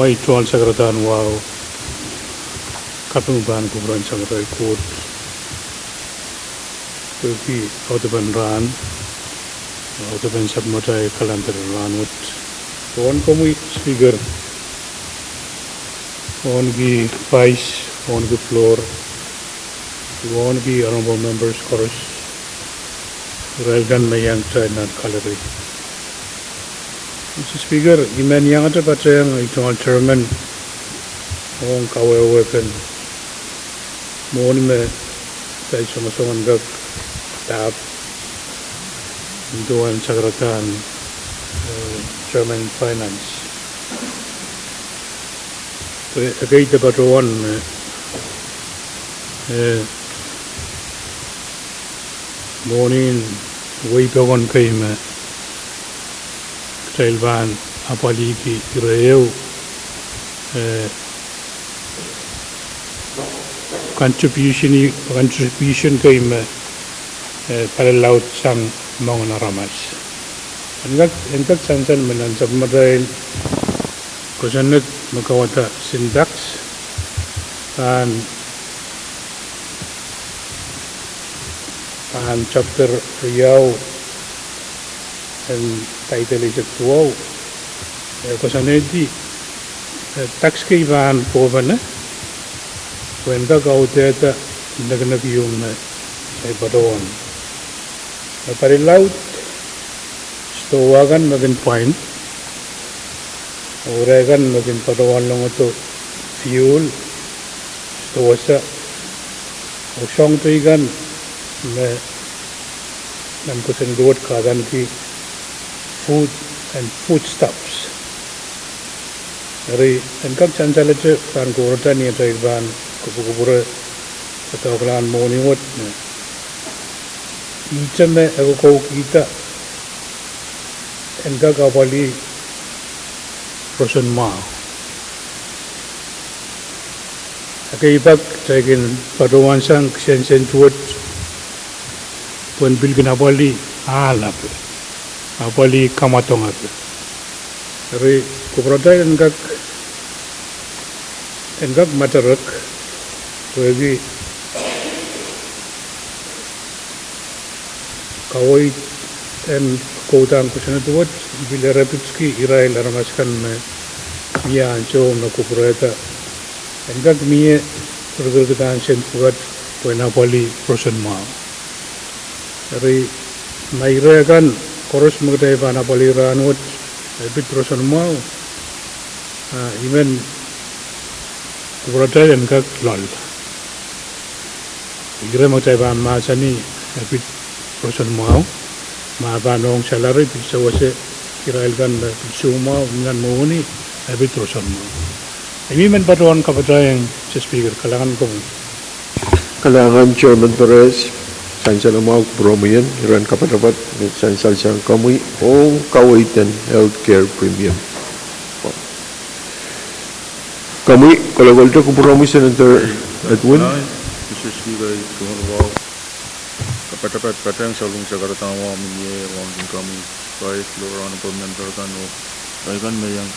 B: Ay tuan sa karatan, wow. Kapingubahan ko bran sa karay court. Pagi, autaban ran. Autaban sabmatay kalantar ran. Tuan ko mo, Speaker. On the vice, on the floor, on the honorable members, chorus, Ralgan Mayang China Kalari. Mr. Speaker, iman yang ata patayang itong chairman on kawe weapon. Moon me tayo sumasungan gag tap doon sa karatan Chairman Finance. Agay da batuan morning way pawan kay me trailban apaliki reo contribution kay me para laut sang mga naramas. Engkak sansan menan sa madail kusanet magkawata syntax and chapter riyaw and title is actual kusanet di tax ke iban po ba na when ka kauteta naganap yung ay padawan naparilaut stowagan magin point uregan magin padawan lang ito fuel stowasa usong tuigan na nankusan duwat kagan ki food and foodstuffs dari engkak chanchalache pan kurata ni ban kubura atau kelan moniwat ichame aku kau kita engkak kapali person ma akaipak tagin paduan sang sen tuat pun bil ginapali alap apali kamatong ape dari kubrata engkak matarak bagi kawai and kota kusan tuat bila rapidski Israel aramaskan mia ancho na kubrata engkak mie pergergetan sen tuat penapali person ma dari maire kan koros magdai panapali ranut bit person ma even kubrata engkak lol igre magdai pan ma sani bit person mau ma banong salary bisa wase Israel kan suma dengan mau ni bit person ma ini men patuan kapatayang sa speaker kalangan ko
A: Kalangan Chairman Perez, sansal mau promoyan, iran kapatapat, sansal siyang kamuy o kawaitan healthcare premium. Kamuy, kalawalta ko promoy Senator Edwin.
G: Mr. Speaker, kumulaw kapatapat patang salung sa karatawa minye wangin kami kahit lorana po member kan o kan may yang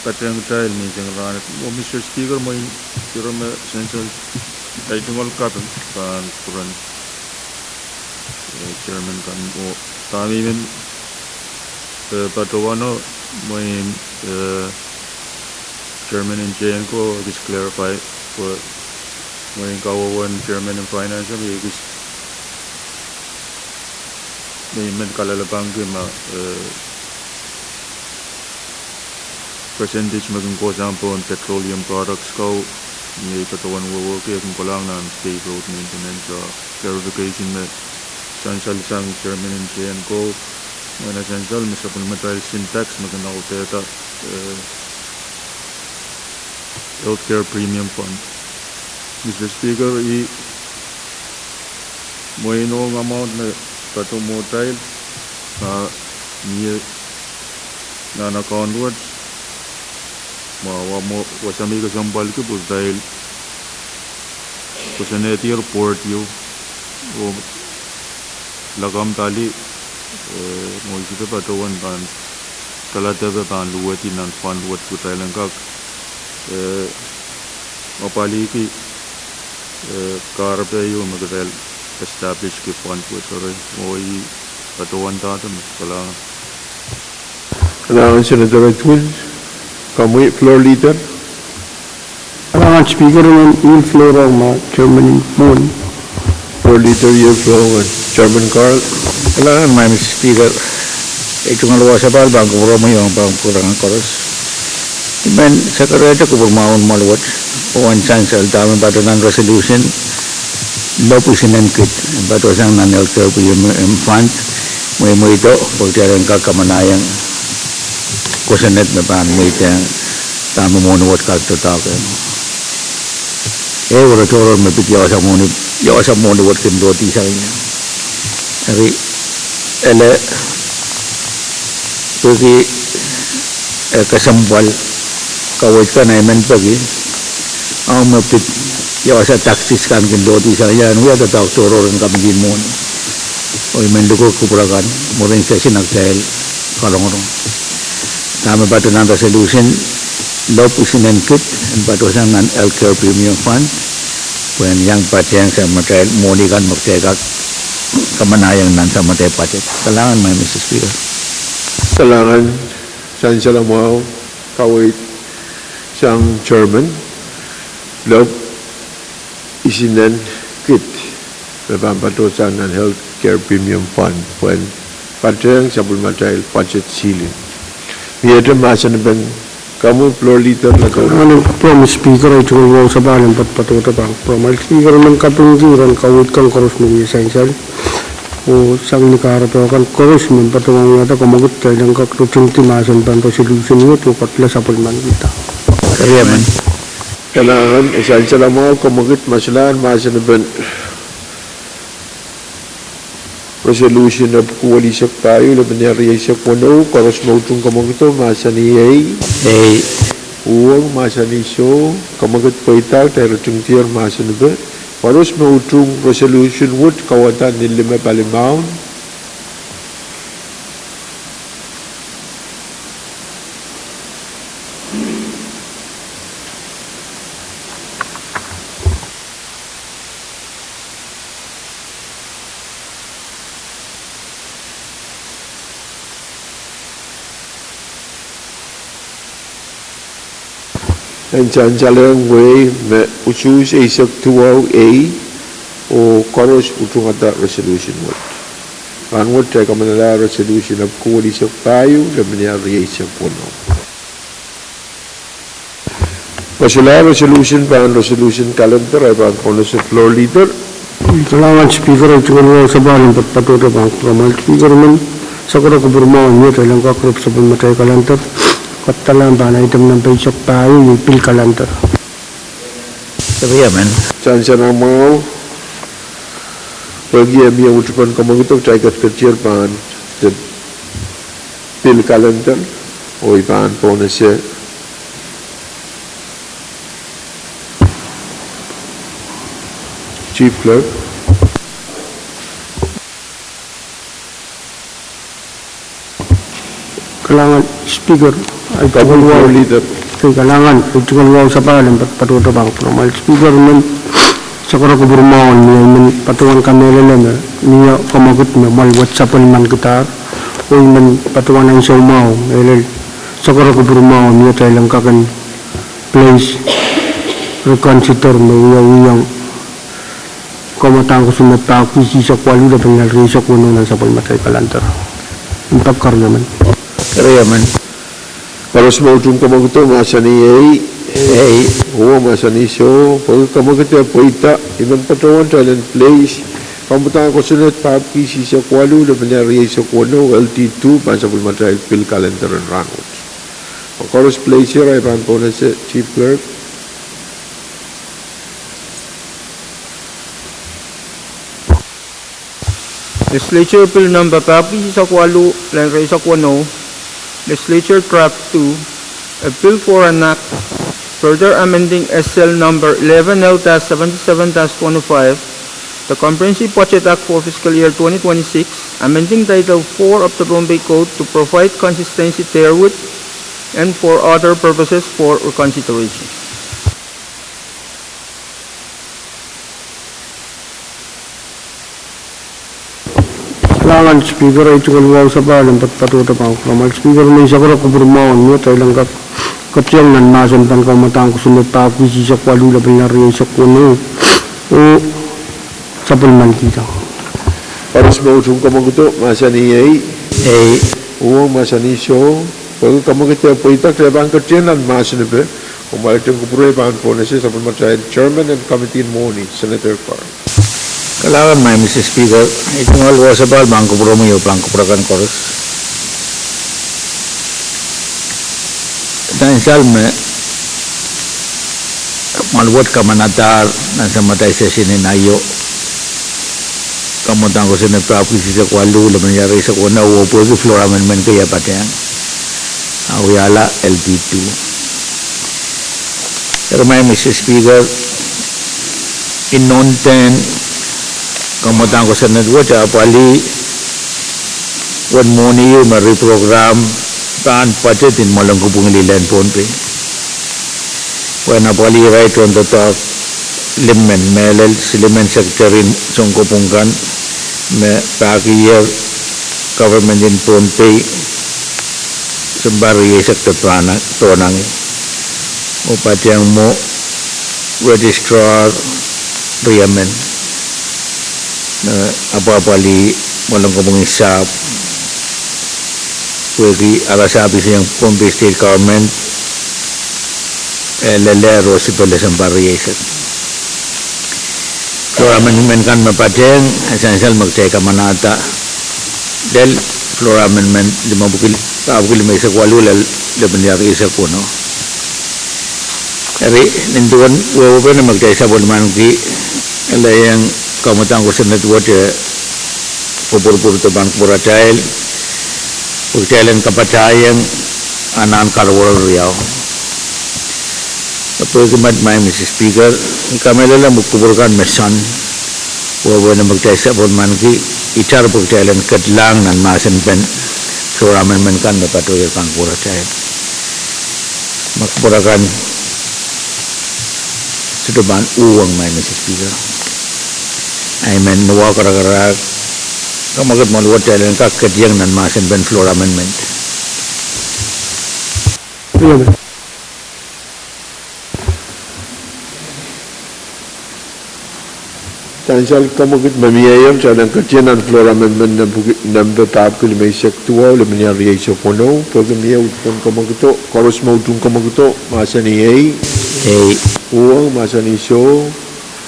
G: patang tayo minsan rana o Mr. Speaker may kira may sensal ay tungkol kapan kan kuran chairman kan o kami min patawano may chairman and JN ko just clarify po may kawawan chairman and finance may men kalalabang ma percentage maging ko sampo on petroleum products ko ni katawan wo ke kung kulang na state road maintenance clarification me sansal sang chairman and JN ko na sansal may supplementary syntax maganda ko teta healthcare premium fund. Mr. Speaker, mo inong amount na katumutay na na-convert wasami kasambal ko po dahil kusaneti report yung o lagam tali mo isip patawan pan kalatebe pan luwati nan pan luwat ko tayo lang kak mapali ki karpe yung magdahil establish ke fund ko sorry mo patawan tatam
A: Kalangan Senator Edwin, kamuy floor leader.
D: Kalangan speaker ng in-floor ang Chairman Moon.
A: Floor leader your floor, Chairman Carl.
E: Kailangan may Mr. Speaker ito nga luwa sa balbang kung mo yung pangkurangan koros iban sa kareta ko pagmahon maluwat o ang chancel dami ba ito ng resolution bapo sinangkit bato sang non-healthcare fund mo ito pagtiyaran kakamanayang kusanet na pa mo ito tamo mo nuwat kagtatakan wala toro mapit yawa sa mo nuwat kindoti sa kanya ari ele pagi kasambal kawit ka na iman pagi ang mapit yawa sa taxis kan kindoti sa kanya nuya tatawag toro rin kami ginmon o iman luko kupurakan mo rin sa sinagdahil kalong-kalong tama ba ito ng resolution lop usinen kit and patosang nan healthcare premium fund when yang pateng sa matay moni kan magtegak kamanayang nan sa matay patet. Kailangan may Mr. Speaker.
A: Kailangan saan mo kawit siyang chairman lop isinen kit patosan ng healthcare premium fund when pateng sa bulmatay budget ceiling. Miyata masan ben kamu floor leader na ko.
D: Ano promise speaker ay tulong sa balang patpatuta bang promise speaker man kapingiran kawit kang koros mo essential o sang nikarato kan koros mo patungan yata kumagot tayo ng kakrutsing timasan pan resolution mo to katla sa pulman kita.
E: Kaya man.
A: Kailangan essential mo kumagot masalaan masan ben resolution of kuwalisak tayo laban niya sa kuno koros mo itong kamagot masan niyay uang masa ni so kamagot po itak tayo itong tiyer masa na ba koros mo itong resolution wood kawatan ni 5 palimaon and janjalang way me usus isak tuaw a o koros utong ata resolution wood anwod tayo kamanala resolution of kuwalisak tayo laban niya sa puno pasula resolution pa ang resolution calendar ay pa ang sa floor leader.
D: Kailangan speaker ay tulong sa balang patpatuta bang promise speaker man sa kura kuburmawan niya tayo lang kakrup sa bulmatay kalantar katalan ba na item ng paycheck tayo yung pil kalantar.
E: Kaya man.
A: Saan siya nang mga bagi yang ucapan kamu itu caikat kecil pan the pil kalender o ipan ponese chief clerk
D: Kailangan speaker ay
A: kamu
D: tulong
A: leader
D: kailangan ay tulong sa balang patpatuta bang promise speaker man sa kura kuburmawan niya man patungan kami lang niya kamagot na malwat sa palman kita o man patungan ang saumaw sa kura kuburmawan niya tayo lang kakan place reconsider na uyang kamatang ko sunat pa kisi sa kwalo na pangyari sa kuno ng sa palmatay kalantar impag karya man
E: Kaya man.
A: Paros mo itong kamu itu masa ni o masa ni so pag kamu kita po ita iman patungan talent place kamu tanga ko sunat pa kisi sa kwalo na pangyari sa kuno LT2 pa sa bulmatay pil calendar and ranot o koros place here ay pan ponese chief clerk.
C: Legislature Bill number Papi sa Kualu, Langray sa Kuano, Legislature Draft 2, a bill for an act further amending SL number 11L-77-105, the Comprehensive Budget Act for fiscal year 2026, amending Title 4 of the Pohnpei Code to provide consistency therewith and for other purposes for reconsideration.
D: Kailangan speaker ay tulong sa balang patpatuta bang promise speaker man sa kura kuburmawan niya tayo lang katyang nan masan pan kamatang ko sunod pa kisi sa kwalo na pangyari sa kuno o sa palman kita.
A: Paros mo itong kamu itu masa ni o masa ni so pag kamu kita po ita kaya bang katyan ang masa ni be kung balik yung kupuro pan ponese sa bulmatay chairman and committee morning Senator Carr.
E: Kailangan may Mr. Speaker, itong alwa sa bal, bangko puro mo yung bangko purakan koros. Dan salme, malwat ka manatar, nasa matay sa sininayo. Kamutang ko sa nagpapisi sa kwalo, laman yari sa kuna, upo sa floor amendment kaya pati yan. Awiyala, LT2. Pero may Mr. Speaker, in non-10, kamutang ko sa nagwat sa apali wan mo niyo ma-reprogram taan budget in malang kupong ililan Pohnpei Wana pali right on the top limmen melel silimen secretary songkopungkan me pagi year government in Pohnpei sembari sektor tonang upat yang mo registrar riamen apa-apa li walang kumungisap kuwi alasabi yang Pohnpei state government lelero si pala sembari flora amendment kan mapadeng essential magteka manata del flora amendment 50 may sakwalu laban yari isa ko no eri ninduan wewe na magteka bon man ki alayang kamatang ko sa network pupur-pur to bank purachail pagtailan kapatayang anan karwar riyaw Pagkamat may Mr. Speaker, kami lang magkuburkan mesan wawa na magtaisa po man ki itar pagtailan katlang nan masan pen suraman man kan mapatuloy kang purachail magkuburakan suduban uwang may Mr. Speaker ay men nawa karakarak kamagat maluwat tailan kakadyang nan masan pen floor amendment
A: Tansal kamugit mamiyayam sa ng katyanan flora amendment number 5 kilometer tua le menyari iso kono pagamiya utpon kamagto koros mautun kamagto masani ei uang masani so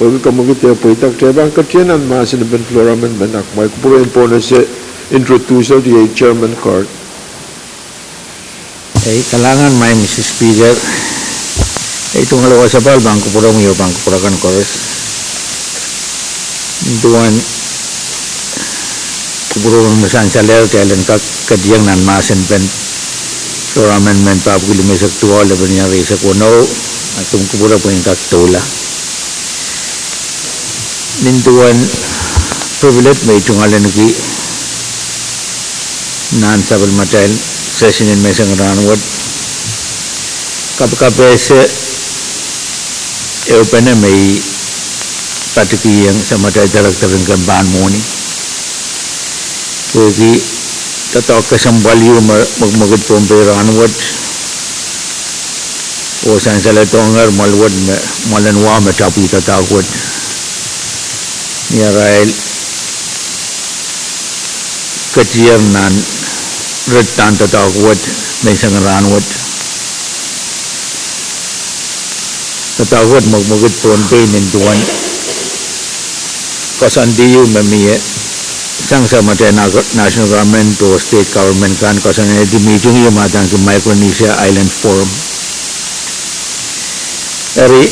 A: pag kamagit ya poitak tebang katyanan masani ben flora amendment ak mai kupuro impone se introduce di chairman court
E: kalangan may Mr. Speaker itong halawa sa bal bangko puro mo bangko purakan kores tuan kuburu masan saler kailan kadyang nan masen pen so amendment pa pagili may saktuwa laban niya sa kuno atong kubura po yung kaktola nintuan privilege may tungalan ki nan sabal matel session in may sangranwad kapkapese open na may patiki yang sama ada director dengan ban moni. Jadi tatok kesambaliu magmagud Pohnpei ranwad. O san sala tongar malwad malanwa matapi tatakod. Ni rail ketiar nan retan tatakod may sang ranwad. Tatakod magmagud Pohnpei ninduan kasan diyu mamiye sang sama national government to state government kan kasan di meeting yung matang ki Micronesia Island Forum eri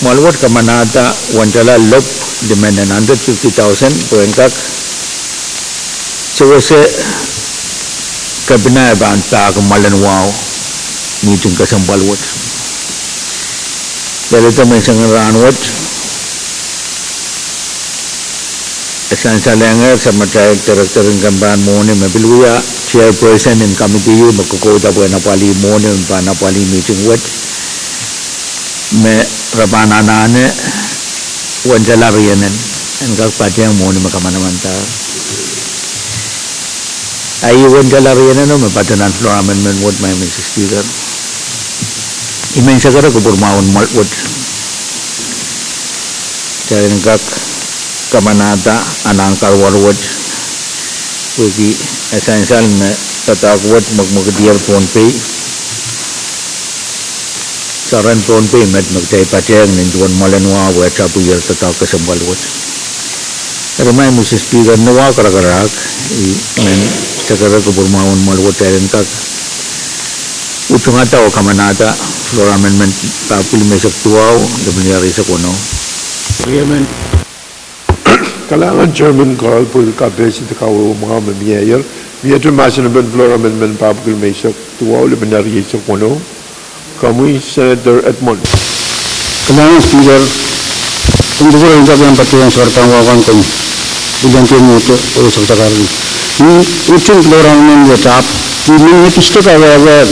E: malwat kamanata wantala lop demand 150,000 poengkak sewase kabina ban ta kamalan wow meeting kasambalwat dari temen sangaranwat Esan salengar sama director gambar mone mabiluya chairperson in committee magkukota po na pali mone pa na pali meeting wet me rabana nane wanjala rianen en kag patyang mone makamanamanta ay wanjala rianen no mapatanan floor amendment wot may Mr. Speaker imen sagara ko purmaon malwot kaya kag kamanata anang karwarwad wiki essential na tatakwad magmagdiyar Pohnpei saran Pohnpei magtay patyang ninduan malanwa wa chapu yar tatak kasambalwad ramay Mr. Speaker nawa karakarak men sagara ko burmaon malwad tayo kag utungata o kamanata floor amendment papil may saktuaw laban sa kuno
A: kalangan Chairman Carl po kabesi takaw mga mamiyayar miyadro masan ben floor amendment papagil may saktuaw laban niya sa kuno kamuy Senator Edmond
D: Kalangan Speaker untuk ko yung sabi ang patiyang sartang wakan kong ilang kimuto o sa sakari. Ucing floor amendment yatap, hindi nito ka wawan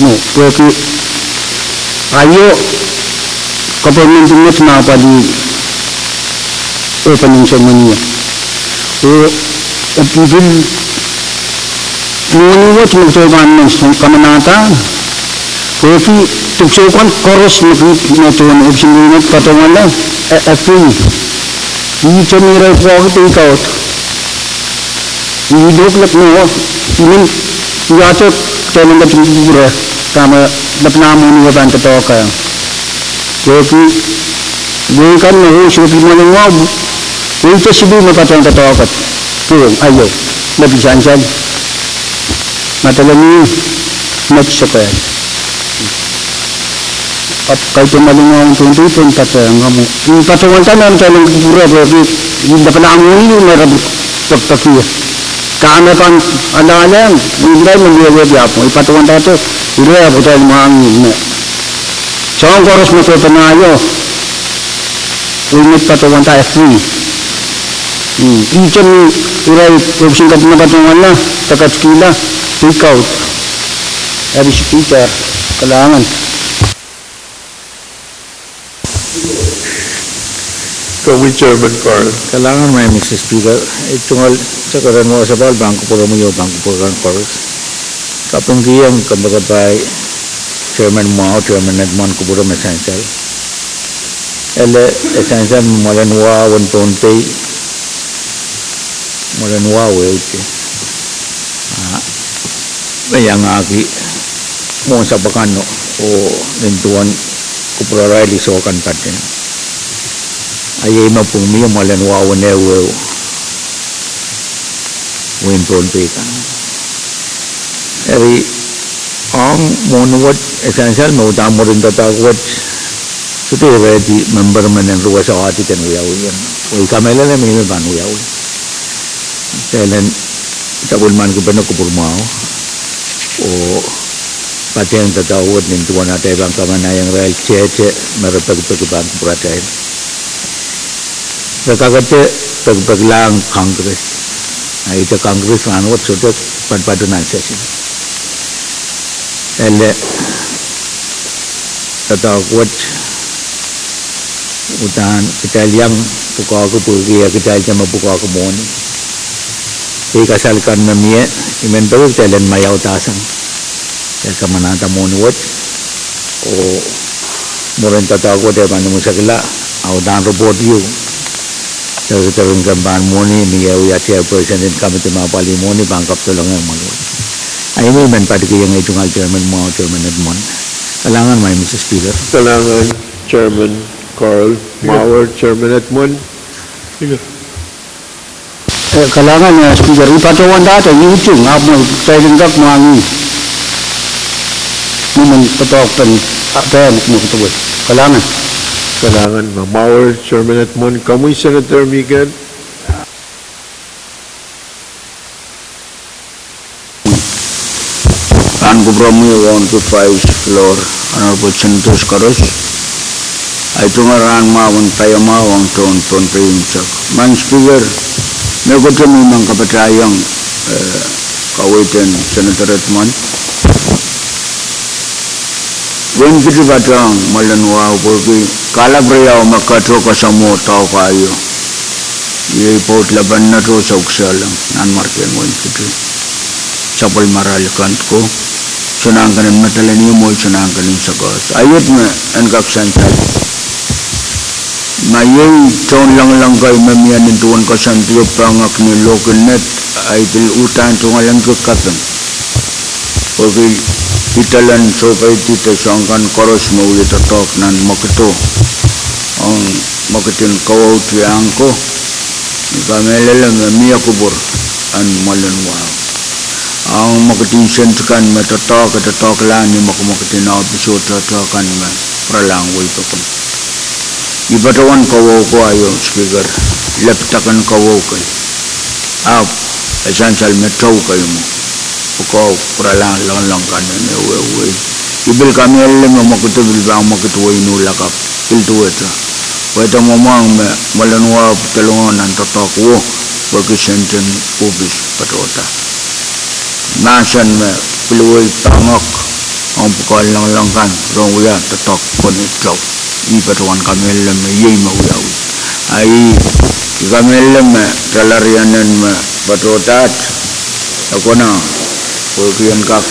D: no, porque ayo government unit na pa di opening ceremony. O people nuni wat magtuban ng kamanata. Porque tuksokan koros na tuwan option unit patungan lang free. Icho mira po take out. Idok lak no. Imin yato telling that pura kama napnamo ni ban to ka. Porque bukan no sipi malungwa. Ito sibi mapatang to ka. Puro ayo. Nabisansan. Matalani nagsakay. At kahit malungawang tuntun patang kamu. Yung patungan tanan telling pura porque hindi pa na mo ni marabot pagtakiya. Kami kan ala-ala hindi mangyayari ako ipatungan dato ire ako tayo mahangin na saan koros mo ito panayo unit patungan tayo free ikan iray singkat na patungan na takat kila take out sabi si Peter kailangan
A: Kami Chairman Carl.
E: Kailangan may Mr. Speaker, itungal sa karan mo sa bangko po kami yung bangko po kan Corus. Kapag kiyang kambagabay, Chairman mo, Chairman Edmond ko po rin essential. Essential malanwa, one Pohnpei, malanwa, wait. Mayang aki, mo sa bakano, o nintuan ko po rin so kan patin. Ayay mapumi yung malanwa wanewe win Pohnpei ka. Eri ang monuwat essential mo tamo rin tatagwat suti ready member man ng ruwa sa ati kan uyaw yan. Uy kamela na may ban uyaw. Kailan sabul man ko pa nakupurmao o pati ang tatawad nintuan natin bang kamanayang real cheche marapagpagibang kupratay. Kakakate pagpaglang Congress. Ay ito Congress manwat sudah padpadunan session. Ele tatakot utan kita yang buka aku pergi kita aja membuka aku moni. Jika salkan memia imen baru jalan mayau tasang. Jika menata moni wat o muren tatakot ya manu musakila au dan report you. Terus gambar moni ni ya chairperson din kami tumapali moni bangkap tulong yang malu. Ay ini men pada yang itu ngal Chairman mau Chairman Edmond. Kailangan may Mr. Speaker.
A: Kailangan Chairman Carl Mauer, Chairman Edmond.
B: Sige.
D: kailangan ya speaker ipatawan data YouTube apa saya dengar mangi naman patokan apa mo ito kailangan
A: Kailangan Mauer, Chairman Edmond. Kamuy Senator Miguel.
E: Kan Gubramu 125 floor Honorable Senators Karos ay tungaran mawang tayo mawang ton payimsak man speaker may ko tumimang kapatayang kawitin Senator Edmond when kita batang malanwa porque kalabriyaw makatro ka sa mo tao kayo i-report laban na to sa uksalang nan-marken mo yung sapal maral kant ko sunangkanin matalani mo sunangkanin sa gas ayot na ang kaksantal mayay taon lang kayo mamiyanin tuwan ka santiyo pangak ni local net ay tilutan tungalan ko katang porque italan so kay tita sangkan koros mo ulit atok nan makito ang makitin kawaw tiyang ko ikamelalam miya kubur an malanwa ang makitin sentkan matatok lang ni makumakitin na episode tatakan me pralang way pa ko ibatawan kawaw ko ayo speaker leptakan kawaw kay essential metaw kayo mo Pukau pralang lang kanan ewe ibil kami alam mo makito bilbang makito inu lakap iltu eta weta momang me malanwa talungan ang tatakwo pagkisenten ubis patota nasan me piluwi pangak ang pukal lang kan rong uya tatok kon itlo I patuan kamelem ye ma uya ai kamelem talarianan ma patotat akona ko kian kak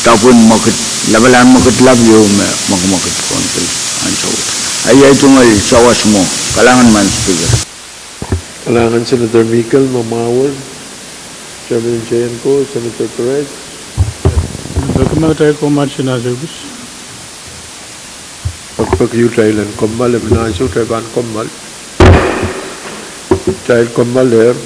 E: tapun makit labalan makit labyo ma makit kontel anso ay tungal sawas mo kalangan man speaker
A: Kailangan Senator Mikel mamawag, Chairman Jayanko, Senator Perez.
B: Bagaimana tayo kumasin na service?
A: Pagpag-yu Thailand, Kombal, Ebnasyo, Taiwan, Kombal. Child Kombal there.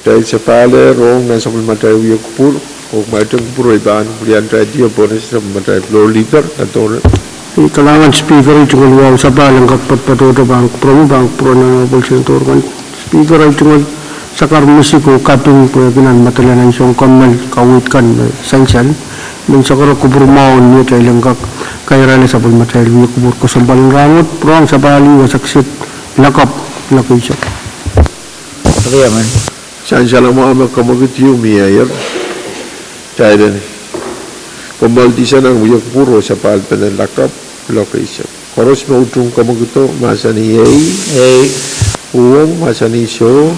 A: dahil sa pala rong nasa pulmatay uya kupur o maitong kupur iban kulian tayo diyo bonus sa pulmatay floor leader na tono.
D: Kailangan speaker ay tungal wow sa balang kakpatpatuto bang promo bang pro na bolsentor kan speaker ay tungal sa karmusiko kaping po binan matalanan siyang kamal kawit kan essential min sa karo kubur maon niya kay langgak kay rala sa pulmatay uya kubur ko sa balang rangot prong sa baling wasaksit lakap siya.
E: Kaya man.
A: Saan siya lang mga kamagit yung mayor. Dahil pembaltisan ang uya kupuro sa palpan ng lakap location. Koros mautong kamagito masa ni uwang masa ni so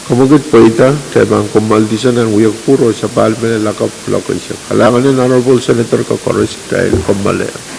A: kamagit pa ita dahil ang pembaltisan ang uya kupuro sa palpan ng lakap location. Kailangan ng Honorable Senator ka koros dahil kumbali.